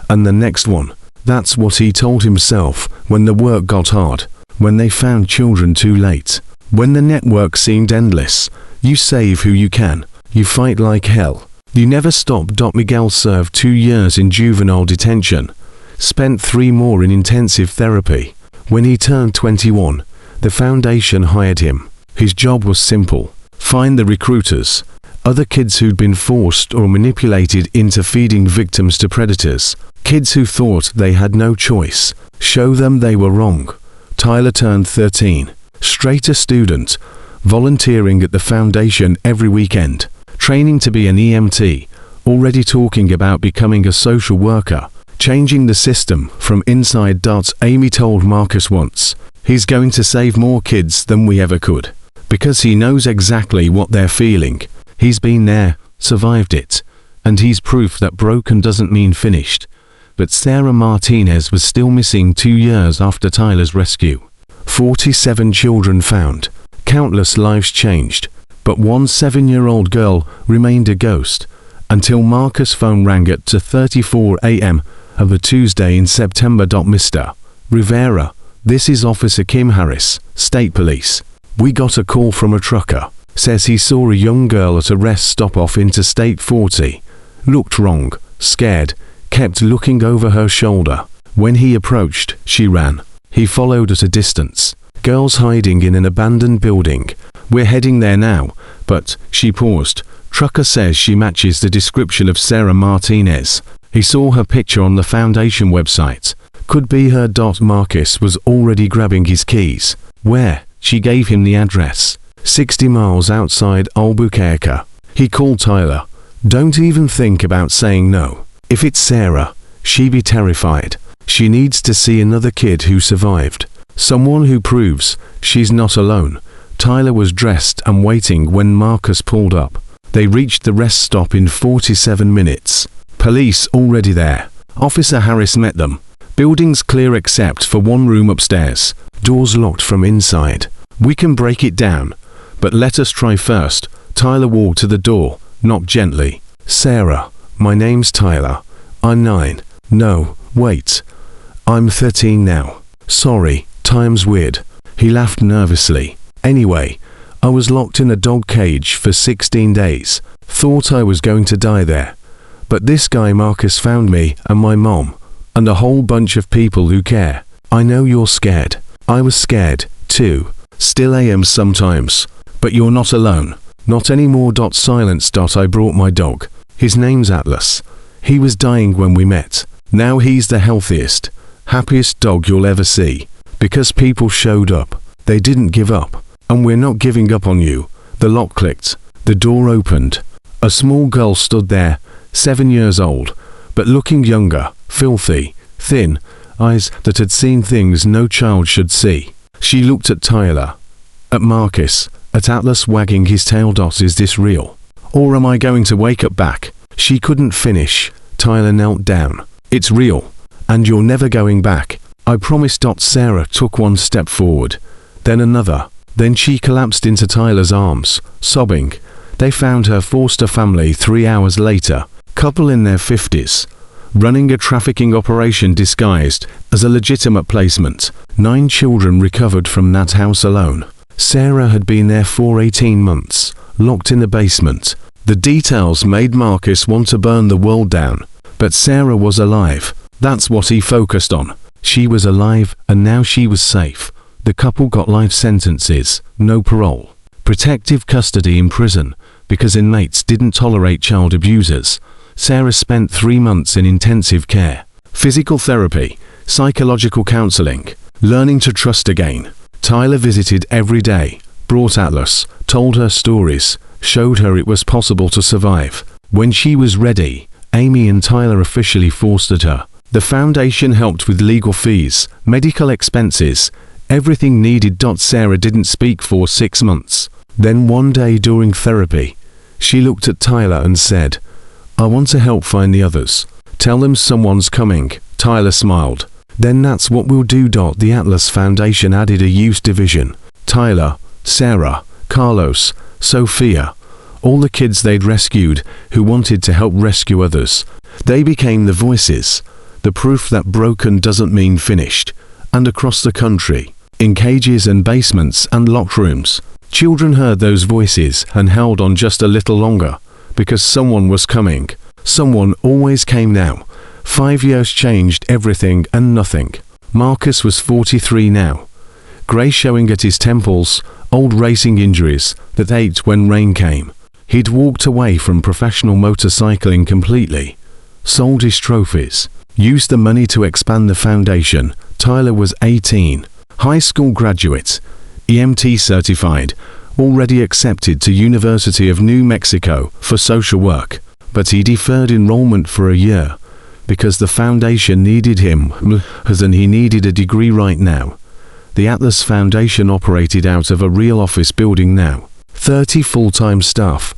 and the next one. That's what he told himself when the work got hard, when they found children too late, when the network seemed endless. You save who you can. You fight like hell. You never stop. Miguel served 2 years in juvenile detention, spent 3 more in intensive therapy. When he turned 21, the foundation hired him. His job was simple: find the recruiters, other kids who'd been forced or manipulated into feeding victims to predators, kids who thought they had no choice, show them they were wrong. Tyler turned 13, straight a student, volunteering at the foundation every weekend, training to be an EMT, already talking about becoming a social worker, changing the system from inside. Amy told Marcus once, "He's going to save more kids than we ever could." because he knows exactly what they're feeling. He's been there, survived it, and he's proof that broken doesn't mean finished. But Sarah Martinez was still missing 2 years after Tyler's rescue. 47 children found, countless lives changed, but one 7-year-old girl remained a ghost until Marcus' phone rang at 2:34 a.m. of a Tuesday in September. Mr. Rivera, this is Officer Kim Harris, State Police. We got a call from a trucker. Says he saw a young girl at a rest stop off Interstate 40. Looked wrong, scared, kept looking over her shoulder. When he approached, she ran. He followed at a distance. Girls hiding in an abandoned building. We're heading there now, but, she paused. Trucker says she matches the description of Sarah Martinez. He saw her picture on the Foundation website. Could be her. Marcus was already grabbing his keys. Where? She gave him the address. 60 miles outside Albuquerque. He called Tyler. Don't even think about saying no. If it's Sarah, she'd be terrified. She needs to see another kid who survived. Someone who proves she's not alone. Tyler was dressed and waiting when Marcus pulled up. They reached the rest stop in 47 minutes. Police already there. Officer Harris met them. Building's clear except for one room upstairs. Doors locked from inside. We can break it down, but let us try first. Tyler walked to the door, knocked gently. Sarah, my name's Tyler. I'm 9. No, wait. I'm 13 now. Sorry, time's weird. He laughed nervously. Anyway, I was locked in a dog cage for 16 days. Thought I was going to die there. But this guy Marcus found me and my mom, and a whole bunch of people who care. I know you're scared. I was scared, too. Still am sometimes. But you're not alone. Not anymore. Silence. I brought my dog. His name's Atlas. He was dying when we met. Now he's the healthiest, happiest dog you'll ever see. Because people showed up. They didn't give up. And we're not giving up on you. The lock clicked. The door opened. A small girl stood there, 7 years old, but looking younger, filthy, thin, eyes that had seen things no child should see. She looked at Tyler, at Marcus, at Atlas wagging his tail. Is this real? Or am I going to wake up back? She couldn't finish. Tyler knelt down. It's real. And you're never going back. I promise. Sarah took one step forward, then another. Then she collapsed into Tyler's arms, sobbing. They found her foster family 3 hours later, couple in their 50s, running a trafficking operation disguised as a legitimate placement. 9 children recovered from that house alone. Sarah had been there for 18 months, locked in the basement. The details made Marcus want to burn the world down. But Sarah was alive. That's what he focused on. She was alive, and now she was safe. The couple got life sentences, no parole. Protective custody in prison, because inmates didn't tolerate child abusers. Sarah spent 3 months in intensive care. Physical therapy, psychological counseling, learning to trust again. Tyler visited every day, brought Atlas, told her stories, showed her it was possible to survive. When she was ready, Amy and Tyler officially fostered her. The foundation helped with legal fees, medical expenses, everything needed. Sarah didn't speak for 6 months. Then one day during therapy, she looked at Tyler and said, I want to help find the others. Tell them someone's coming. Tyler smiled. Then that's what we'll do. The Atlas Foundation added a youth division. Tyler, Sarah, Carlos, Sophia, all the kids they'd rescued who wanted to help rescue others. They became the voices, the proof that broken doesn't mean finished. And across the country, in cages and basements and locked rooms, children heard those voices and held on just a little longer, because someone was coming. Someone always came now. 5 years changed everything and nothing. Marcus was 43 now. Grey showing at his temples, old racing injuries that ached when rain came. He'd walked away from professional motorcycling completely. Sold his trophies. Used the money to expand the foundation. Tyler was 18. High school graduate. EMT certified. Already accepted to University of New Mexico for social work. But he deferred enrollment for a year, because the foundation needed him, and he needed a degree right now. The Atlas Foundation operated out of a real office building now. 30 full-time staff,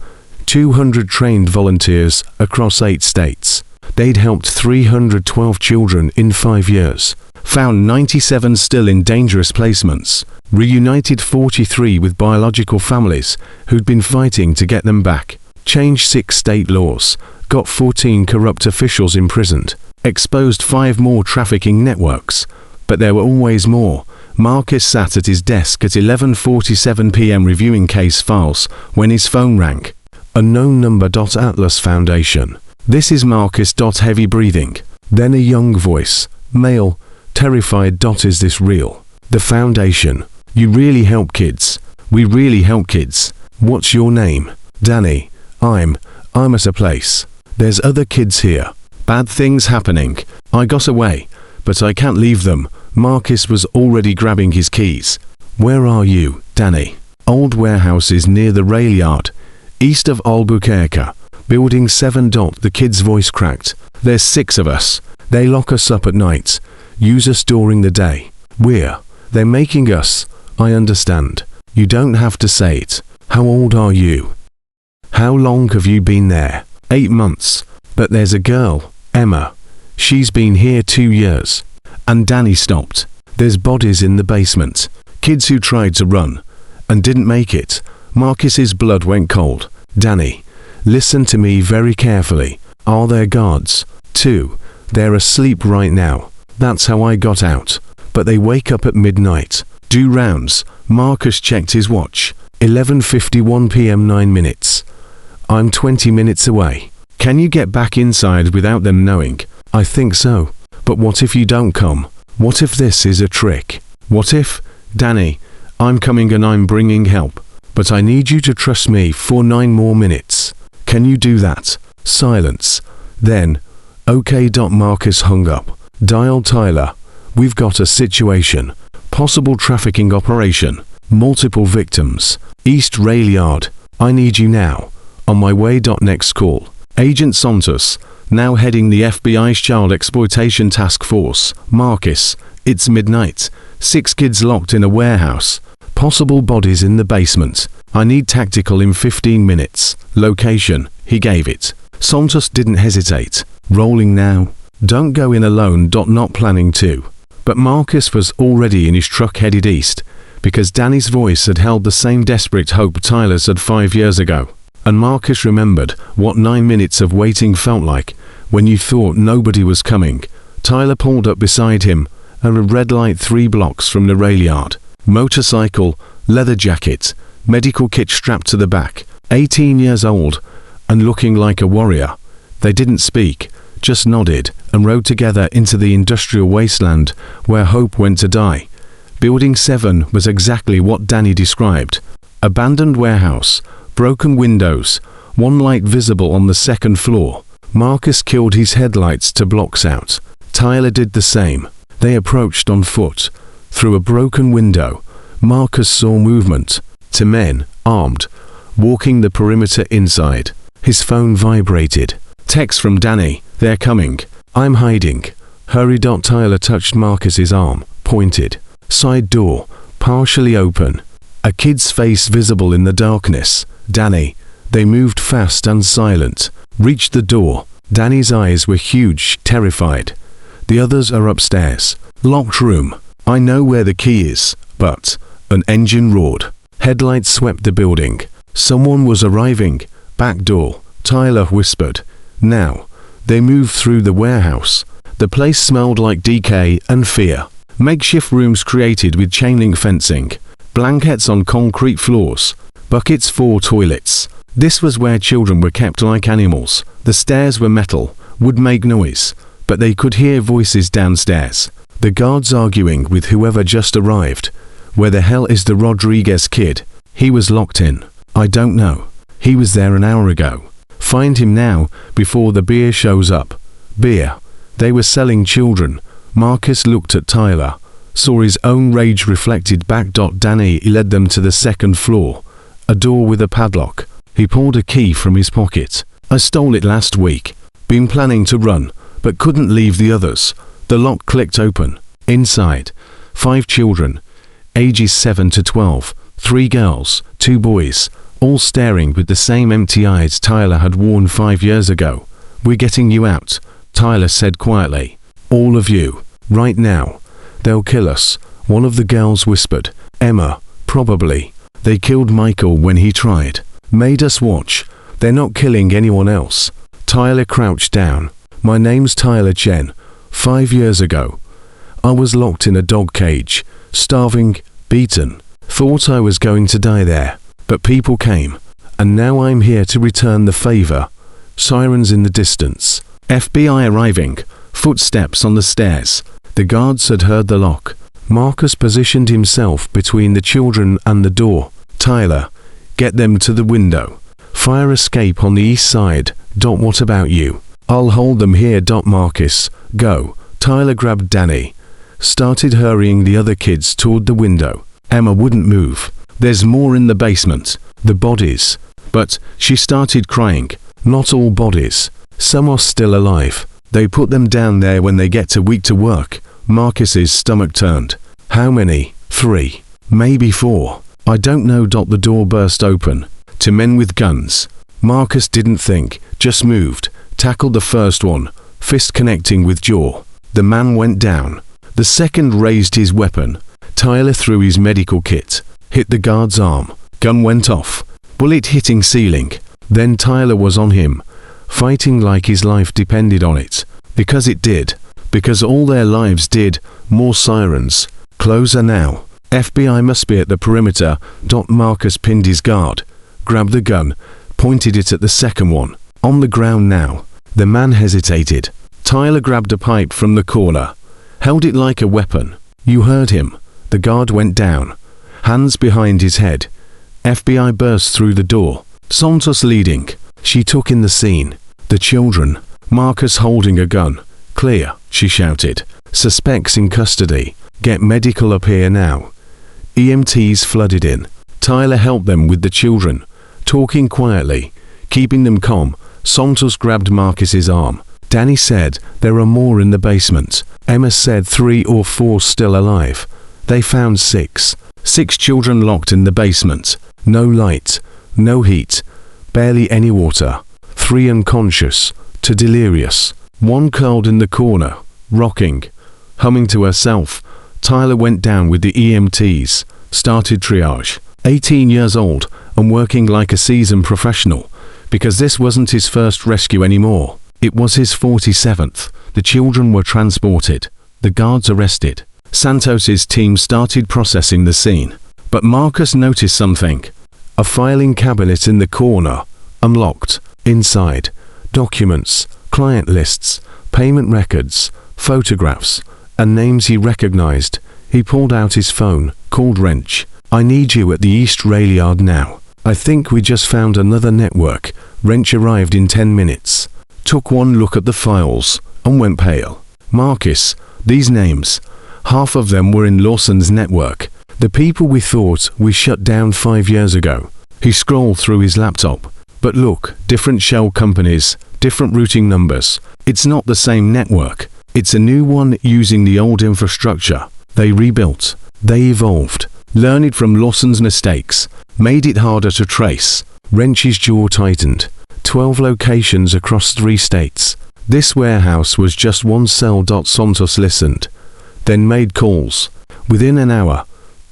200 trained volunteers across 8 states. They'd helped 312 children in 5 years, found 97 still in dangerous placements, reunited 43 with biological families who'd been fighting to get them back, changed 6 state laws, got 14 corrupt officials imprisoned, exposed 5 more trafficking networks. But there were always more. Marcus sat at his desk at 11:47 p.m. reviewing case files when his phone rang. Unknown number. Atlas Foundation. This is Marcus. Heavy breathing. Then a young voice. Male. Terrified. Is this real? The Foundation. You really help kids. We really help kids. What's your name? Danny. I'm at a place. There's other kids here. Bad things happening. I got away, but I can't leave them. Marcus was already grabbing his keys. Where are you, Danny? Old warehouses near the rail yard, east of Albuquerque. Building 7. The kid's voice cracked. There's 6 of us. They lock us up at night. Use us during the day. They're making us. I understand. You don't have to say it. How old are you? How long have you been there? 8 months. But there's a girl, Emma. She's been here 2 years. And Danny stopped. There's bodies in the basement. Kids who tried to run and didn't make it. Marcus's blood went cold. Danny, listen to me very carefully. Are there guards? 2. They're asleep right now. That's how I got out. But they wake up at midnight. Do rounds. Marcus checked his watch. 11:51 p.m. 9 minutes. I'm 20 minutes away. Can you get back inside without them knowing? I think so. But what if you don't come? What if this is a trick? What if, Danny, I'm coming and I'm bringing help, but I need you to trust me for 9 more minutes. Can you do that? Silence. Then, okay. Marcus hung up. Dial Tyler. We've got a situation. Possible trafficking operation. Multiple victims. East Rail Yard. I need you now. On my way. Next call. Agent Santos, now heading the FBI's Child Exploitation Task Force. Marcus, it's midnight. 6 kids locked in a warehouse. Possible bodies in the basement. I need tactical in 15 minutes. Location, he gave it. Santos didn't hesitate. Rolling now. Don't go in alone. Not planning to. But Marcus was already in his truck headed east, because Danny's voice had held the same desperate hope Tyler's had 5 years ago. And Marcus remembered what 9 minutes of waiting felt like when you thought nobody was coming. Tyler pulled up beside him, a red light 3 blocks from the rail yard. Motorcycle, leather jacket, medical kit strapped to the back. 18 years old, and looking like a warrior. They didn't speak, just nodded, and rode together into the industrial wasteland where hope went to die. Building 7 was exactly what Danny described. Abandoned warehouse, broken windows, 1 light visible on the 2nd floor. Marcus killed his headlights to blocks out. Tyler did the same. They approached on foot. Through a broken window, Marcus saw movement. 2 men, armed, walking the perimeter inside. His phone vibrated. Text from Danny. They're coming. I'm hiding. Hurry. Tyler touched Marcus's arm, pointed. Side door, partially open. A kid's face visible in the darkness. Danny. They moved fast and silent. Reached the door. Danny's eyes were huge, terrified. The others are upstairs. Locked room. I know where the key is, but... An engine roared. Headlights swept the building. Someone was arriving. Back door. Tyler whispered. Now. They moved through the warehouse. The place smelled like decay and fear. Makeshift rooms created with chain link fencing. Blankets on concrete floors. Buckets for toilets. This was where children were kept like animals. The stairs were metal, would make noise, but they could hear voices downstairs. The guards arguing with whoever just arrived. Where the hell is the Rodriguez kid? He was locked in. I don't know. He was there an hour ago. Find him now, before the beer shows up. Beer. They were selling children. Marcus looked at Tyler, saw his own rage reflected back. Danny led them to the 2nd floor. A door with a padlock. He pulled a key from his pocket. I stole it last week. Been planning to run, but couldn't leave the others. The lock clicked open. Inside, 5 children. ages 7 to 12, 3 girls, 2 boys, all staring with the same empty eyes Tyler had worn 5 years ago. "We're getting you out," Tyler said quietly. "All of you, right now. They'll kill us," one of the girls whispered. "Emma, probably. They killed Michael when he tried. Made us watch. They're not killing anyone else." Tyler crouched down. "My name's Tyler Chen. 5 years ago, I was locked in a dog cage, starving, beaten. Thought I was going to die there. But people came, and now I'm here to return the favor." Sirens in the distance. FBI arriving. Footsteps on the stairs. The guards had heard the lock. Marcus positioned himself between the children and the door. "Tyler, get them to the window. Fire escape on the east side. What about you?" "I'll hold them here. Marcus, go." Tyler grabbed Danny, started hurrying the other kids toward the window. Emma wouldn't move. "There's more in the basement. The bodies." But she started crying. "Not all bodies. Some are still alive. They put them down there when they get too weak to work." Marcus's stomach turned. "How many?" "3. Maybe 4. I don't know." The door burst open. 2 men with guns. Marcus didn't think, just moved, tackled the first one, fist connecting with jaw. The man went down. The second raised his weapon. Tyler threw his medical kit, hit the guard's arm. Gun went off, bullet hitting ceiling. Then Tyler was on him, fighting like his life depended on it. Because it did. Because all their lives did. More sirens. Closer now. FBI must be at the perimeter. Marcus pinned his guard, grabbed the gun, pointed it at the second one. On the ground now. The man hesitated. Tyler grabbed a pipe from the corner, held it like a weapon. You heard him. The guard went down, hands behind his head. FBI burst through the door. Santos leading. She took in the scene. The children. Marcus holding a gun. "Clear," she shouted. "Suspects in custody. Get medical up here now." EMTs flooded in. Tyler helped them with the children, talking quietly, keeping them calm. Santos grabbed Marcus's arm. Danny said, "There are more in the basement." Emma said 3 or 4 still alive. They found 6. 6 children locked in the basement. No light, no heat, barely any water. 3 unconscious, 2 delirious. 1 curled in the corner, rocking, humming to herself. Tyler went down with the EMTs, started triage. 18 years old and working like a seasoned professional, because this wasn't his first rescue anymore. It was his 47th. The children were transported. The guards arrested. Santos's team started processing the scene. But Marcus noticed something. A filing cabinet in the corner, unlocked. Inside, documents, client lists, payment records, photographs, and names he recognized. He pulled out his phone, called Wrench. "I need you at the East Rail Yard now. I think we just found another network." Wrench arrived in 10 minutes, took one look at the files, and went pale. "Marcus, these names, half of them were in Lawson's network. The people we thought we shut down 5 years ago." He scrolled through his laptop. "But look, different shell companies, different routing numbers. It's not the same network. It's a new one using the old infrastructure. They rebuilt. They evolved. Learned from Lawson's mistakes. Made it harder to trace." Wrench's jaw tightened. 12 locations across 3 states. This warehouse was just one cell. Santos listened, then made calls. Within an hour,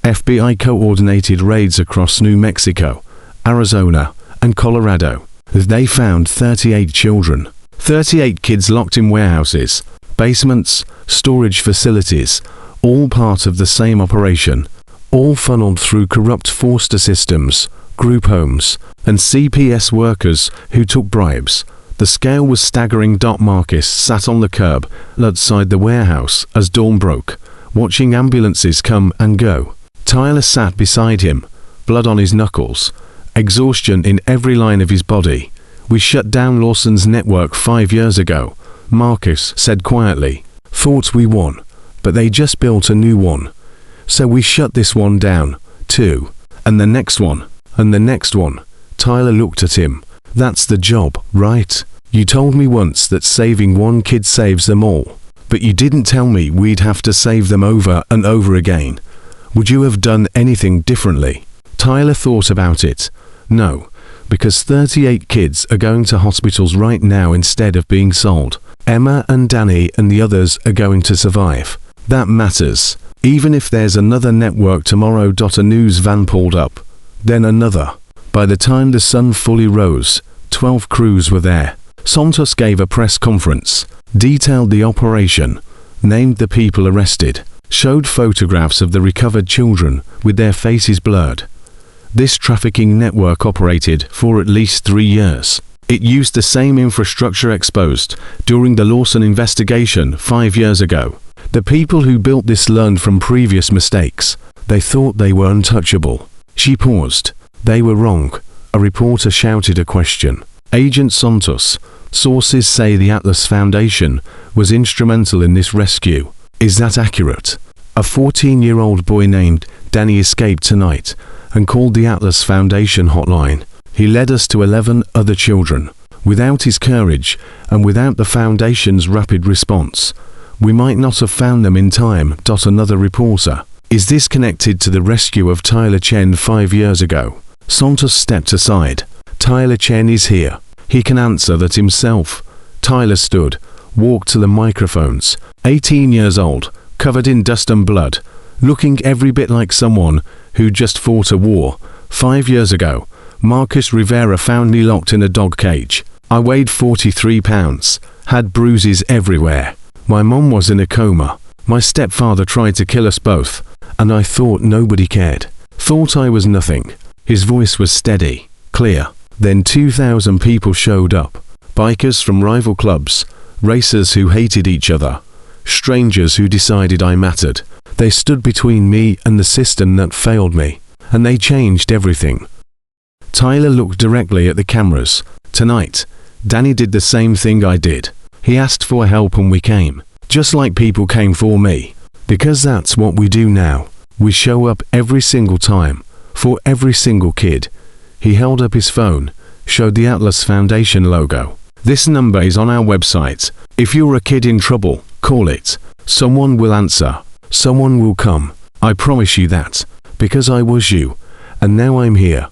FBI coordinated raids across New Mexico, Arizona, and Colorado. They found 38 children. 38 kids locked in warehouses, basements, storage facilities, all part of the same operation. All funneled through corrupt Forster systems, group homes, and CPS workers who took bribes. The scale was staggering. Marcus sat on the curb outside the warehouse as dawn broke, watching ambulances come and go. Tyler sat beside him, blood on his knuckles, exhaustion in every line of his body. "We shut down Lawson's network 5 years ago," Marcus said quietly. "Thought we won, but they just built a new one. So we shut this one down, too. And the next one, and the next one." Tyler looked at him. "That's the job, right? You told me once that saving one kid saves them all. But you didn't tell me we'd have to save them over and over again. Would you have done anything differently? Tyler thought about it. No, because 38 kids are going to hospitals right now instead of being sold. Emma and Danny and the others are going to survive. That matters. Even if there's another network tomorrow. A news van pulled up. Then another. By the time the sun fully rose, 12 crews were there. Santos gave a press conference, detailed the operation, named the people arrested, showed photographs of the recovered children with their faces blurred. This trafficking network operated for at least 3 years. It used the same infrastructure exposed during the Lawson investigation 5 years ago. The people who built this learned from previous mistakes. They thought they were untouchable. She paused. They were wrong. A reporter shouted a question. Agent Santos, sources say the Atlas Foundation was instrumental in this rescue. Is that accurate? A 14-year-old boy named Danny escaped tonight and called the Atlas Foundation hotline. He led us to 11 other children. Without his courage and without the Foundation's rapid response, we might not have found them in time. Another reporter. Is this connected to the rescue of Tyler Chen 5 years ago? Santos stepped aside. Tyler Chen is here. He can answer that himself. Tyler stood, walked to the microphones. 18 years old, covered in dust and blood, looking every bit like someone who just fought a war. 5 years ago, Marcus Rivera found me locked in a dog cage. I weighed 43 pounds, had bruises everywhere. My mom was in a coma. My stepfather tried to kill us both, and I thought nobody cared. Thought I was nothing. His voice was steady, clear. Then 2,000 people showed up. Bikers from rival clubs, racers who hated each other, strangers who decided I mattered. They stood between me and the system that failed me, and they changed everything. Tyler looked directly at the cameras. Tonight, Danny did the same thing I did. He asked for help and we came, just like people came for me. Because that's what we do now. We show up every single time, for every single kid. He held up his phone, showed the Atlas Foundation logo. This number is on our website. If you're a kid in trouble, call it. Someone will answer. Someone will come. I promise you that. Because I was you. And now I'm here.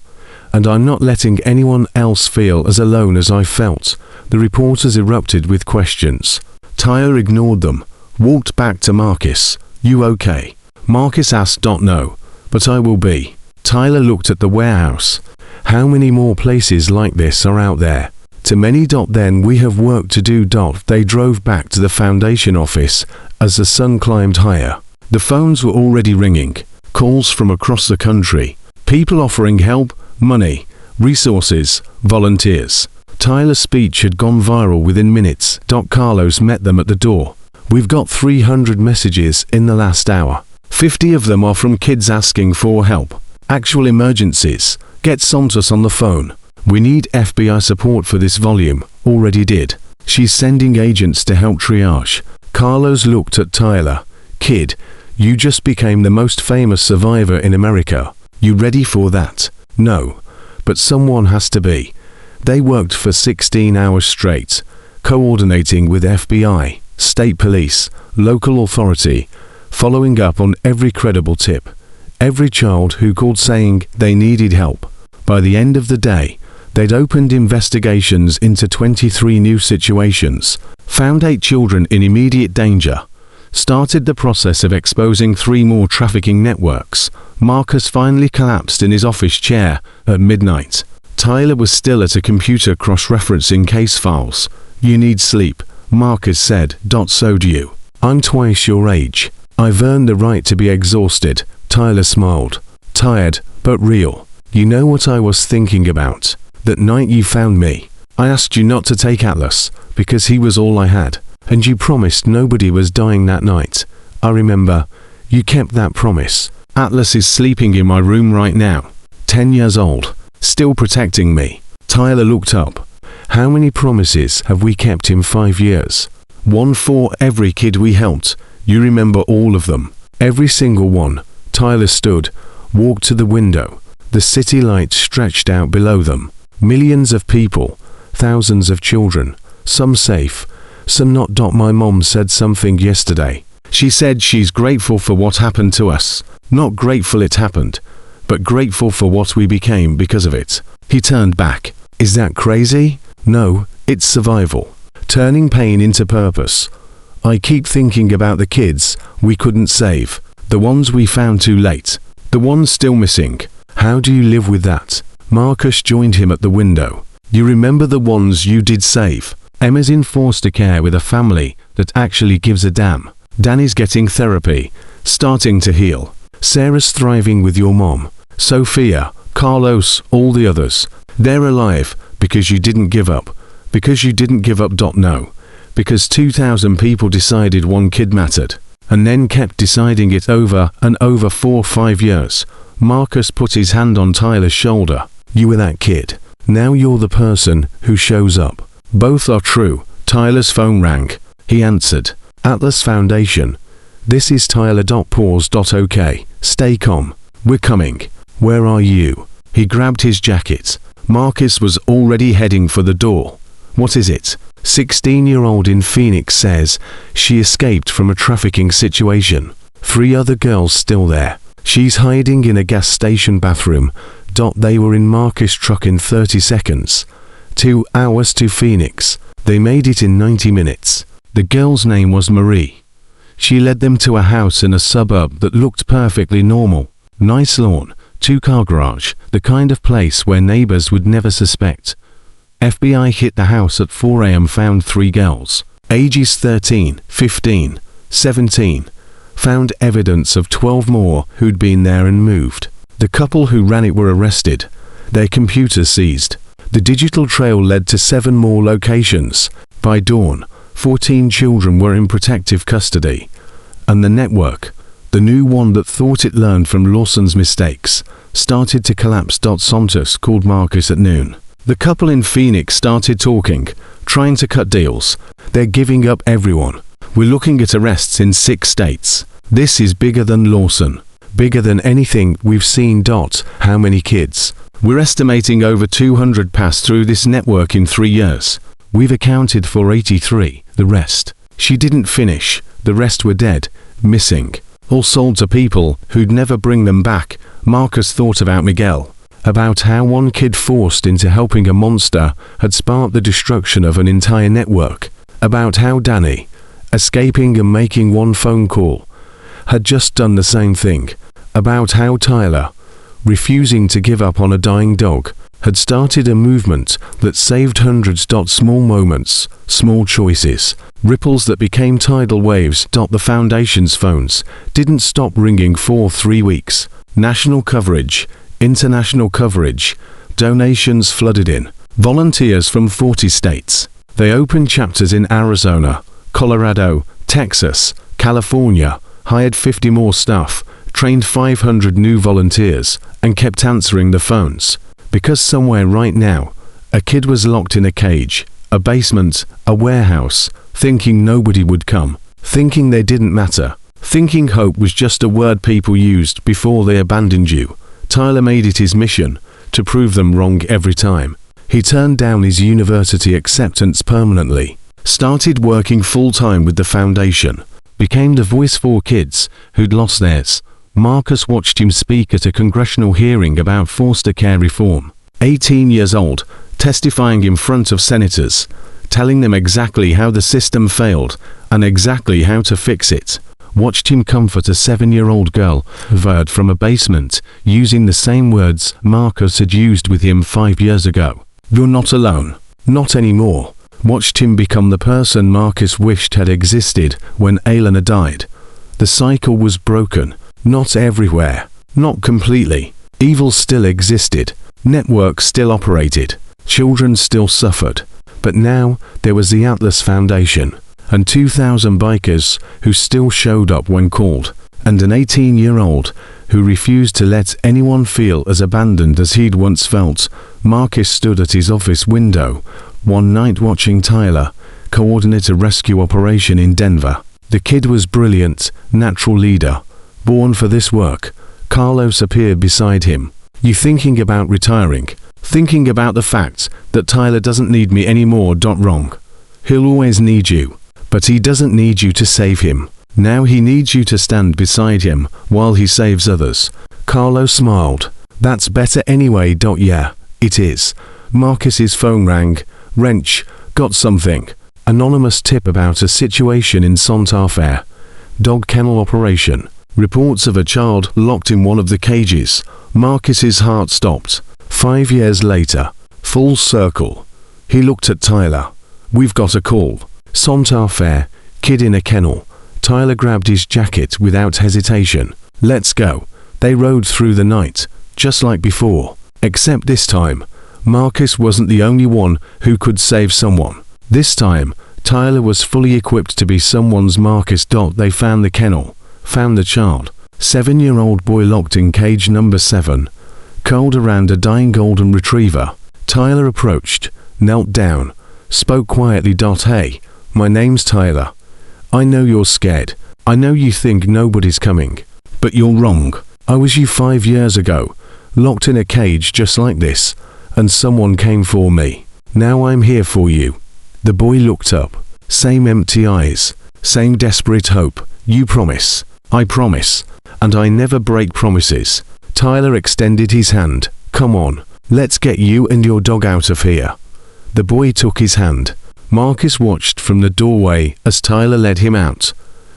And I'm not letting anyone else feel as alone as I felt. The reporters erupted with questions. Tyler ignored them. Walked back to Marcus. You okay? Marcus asked. No. But I will be. Tyler looked at the warehouse. How many more places like this are out there? Too many. Then we have work to do. They drove back to the Foundation office as the sun climbed higher. The phones were already ringing. Calls from across the country. People offering help, money, resources, volunteers. Tyler's speech had gone viral within minutes. Carlos met them at the door. We've got 300 messages in the last hour. 50 of them are from kids asking for help. Actual emergencies. Get Santos on the phone. We need FBI support for this volume. Already did. She's sending agents to help triage. Carlos looked at Tyler. Kid, you just became the most famous survivor in America. You ready for that? No. But someone has to be. They worked for 16 hours straight, coordinating with FBI, state police, local authority, following up on every credible tip. Every child who called saying they needed help. By the end of the day, they'd opened investigations into 23 new situations, found 8 children in immediate danger, started the process of exposing 3 more trafficking networks. Marcus finally collapsed in his office chair at midnight. Tyler was still at a computer cross-referencing case files. You need sleep, Marcus said. So do you. I'm twice your age. I've earned the right to be exhausted. Tyler smiled. Tired, but real. You know what I was thinking about? That night you found me. I asked you not to take Atlas, because he was all I had. And you promised nobody was dying that night. I remember. You kept that promise. Atlas is sleeping in my room right now. 10 years old. Still protecting me. Tyler looked up. How many promises have we kept in 5 years? One for every kid we helped. You remember all of them. Every single one. Tyler stood, walked to the window. The city lights stretched out below them. Millions of people. Thousands of children. Some safe, some not. My mom said something yesterday. She said she's grateful for what happened to us. Not grateful it happened, but grateful for what we became because of it. He turned back. Is that crazy? No, it's survival. Turning pain into purpose. I keep thinking about the kids we couldn't save. The ones we found too late. The ones still missing. How do you live with that? Marcus joined him at the window. You remember the ones you did save? Emma's in foster care with a family that actually gives a damn. Danny's getting therapy, starting to heal. Sarah's thriving with your mom. Sophia, Carlos, all the others. They're alive because you didn't give up. Because you didn't give up. No. Because 2,000 people decided one kid mattered. And then kept deciding it over and over 4 or 5 years. Marcus put his hand on Tyler's shoulder. You were that kid. Now you're the person who shows up. Both are true. Tyler's phone rang. He answered. Atlas Foundation. This is Tyler. Pause. Okay. Stay calm. We're coming. Where are you? He grabbed his jacket. Marcus was already heading for the door. What is it? 16-year-old in Phoenix says she escaped from a trafficking situation. 3 other girls still there. She's hiding in a gas station bathroom. They were in Marcus' truck in 30 seconds. 2 hours to Phoenix. They made it in 90 minutes. The girl's name was Marie. She led them to a house in a suburb that looked perfectly normal. Nice lawn, 2-car garage, the kind of place where neighbors would never suspect. FBI hit the house at 4 a.m. Found 3 girls, ages 13, 15, 17. Found evidence of 12 more who'd been there and moved. The couple who ran it were arrested. Their computers seized. The digital trail led to 7 more locations. By dawn, 14 children were in protective custody. And the network, the new one that thought it learned from Lawson's mistakes, started to collapse. Santos called Marcus at noon. The couple in Phoenix started talking, trying to cut deals. They're giving up everyone. We're looking at arrests in 6 states. This is bigger than Lawson. Bigger than anything we've seen. How many kids? We're estimating over 200 passed through this network in 3 years. We've accounted for 83. The rest. She didn't finish. The rest were dead, missing. All sold to people who'd never bring them back. Marcus thought about Miguel. About how one kid forced into helping a monster had sparked the destruction of an entire network. About how Danny, escaping and making one phone call, had just done the same thing. About how Tyler, refusing to give up on a dying dog, had started a movement that saved hundreds. Small moments, small choices, ripples that became tidal waves. The Foundation's phones didn't stop ringing for 3 weeks. National coverage, international coverage, donations flooded in. Volunteers from 40 states. They opened chapters in Arizona, Colorado, Texas, California, hired 50 more staff, trained 500 new volunteers, and kept answering the phones. Because somewhere right now, a kid was locked in a cage, a basement, a warehouse, thinking nobody would come, thinking they didn't matter, thinking hope was just a word people used before they abandoned you. Tyler made it his mission to prove them wrong every time. He turned down his university acceptance permanently, started working full-time with the foundation, became the voice for kids who'd lost theirs. Marcus watched him speak at a congressional hearing about foster care reform. 18 years old, testifying in front of senators, telling them exactly how the system failed and exactly how to fix it. Watched him comfort a 7-year-old girl who'd from a basement, using the same words Marcus had used with him 5 years ago. You're not alone. Not anymore. Watched him become the person Marcus wished had existed when Elena died. The cycle was broken. Not everywhere. Not completely. Evil still existed. Networks still operated. Children still suffered. But now there was the Atlas Foundation, and 2,000 bikers who still showed up when called, and an 18-year-old who refused to let anyone feel as abandoned as he'd once felt. Marcus stood at his office window one night watching Tyler coordinate a rescue operation in Denver. The kid was brilliant, natural leader, born for this work. Carlos appeared beside him. You thinking about retiring? Thinking about the fact that Tyler doesn't need me anymore. Wrong. He'll always need you. But he doesn't need you to save him. Now he needs you to stand beside him while he saves others. Carlo smiled. That's better anyway. Yeah, it is. Marcus's phone rang. Wrench, got something. Anonymous tip about a situation in Santa Fe. Dog kennel operation. Reports of a child locked in one of the cages. Marcus's heart stopped. 5 years later. Full circle. He looked at Tyler. We've got a call. Santa Fe, kid in a kennel. Tyler grabbed his jacket without hesitation. Let's go. They rode through the night, just like before. Except this time, Marcus wasn't the only one who could save someone. This time, Tyler was fully equipped to be someone's Marcus. They found the kennel, found the child. 7-year-old boy locked in cage number 7. Curled around a dying golden retriever. Tyler approached, knelt down, spoke quietly. Hey, my name's Tyler. I know you're scared. I know you think nobody's coming. But you're wrong. I was you 5 years ago, locked in a cage just like this, and someone came for me. Now I'm here for you. The boy looked up. Same empty eyes. Same desperate hope. You promise. I promise. And I never break promises. Tyler extended his hand. Come on. Let's get you and your dog out of here. The boy took his hand. Marcus watched from the doorway as Tyler led him out,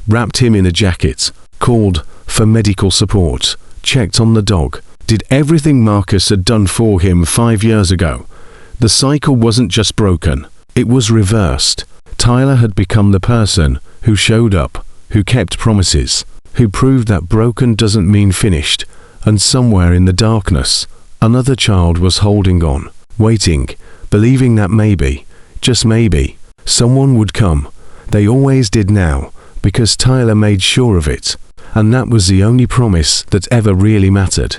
wrapped him in a jacket, called for medical support, checked on the dog, did everything Marcus had done for him 5 years ago. The cycle wasn't just broken, it was reversed. Tyler had become the person who showed up, who kept promises, who proved that broken doesn't mean finished, and somewhere in the darkness, another child was holding on, waiting, believing that maybe, just maybe, someone would come. They always did now, because Tyler made sure of it, and that was the only promise that ever really mattered.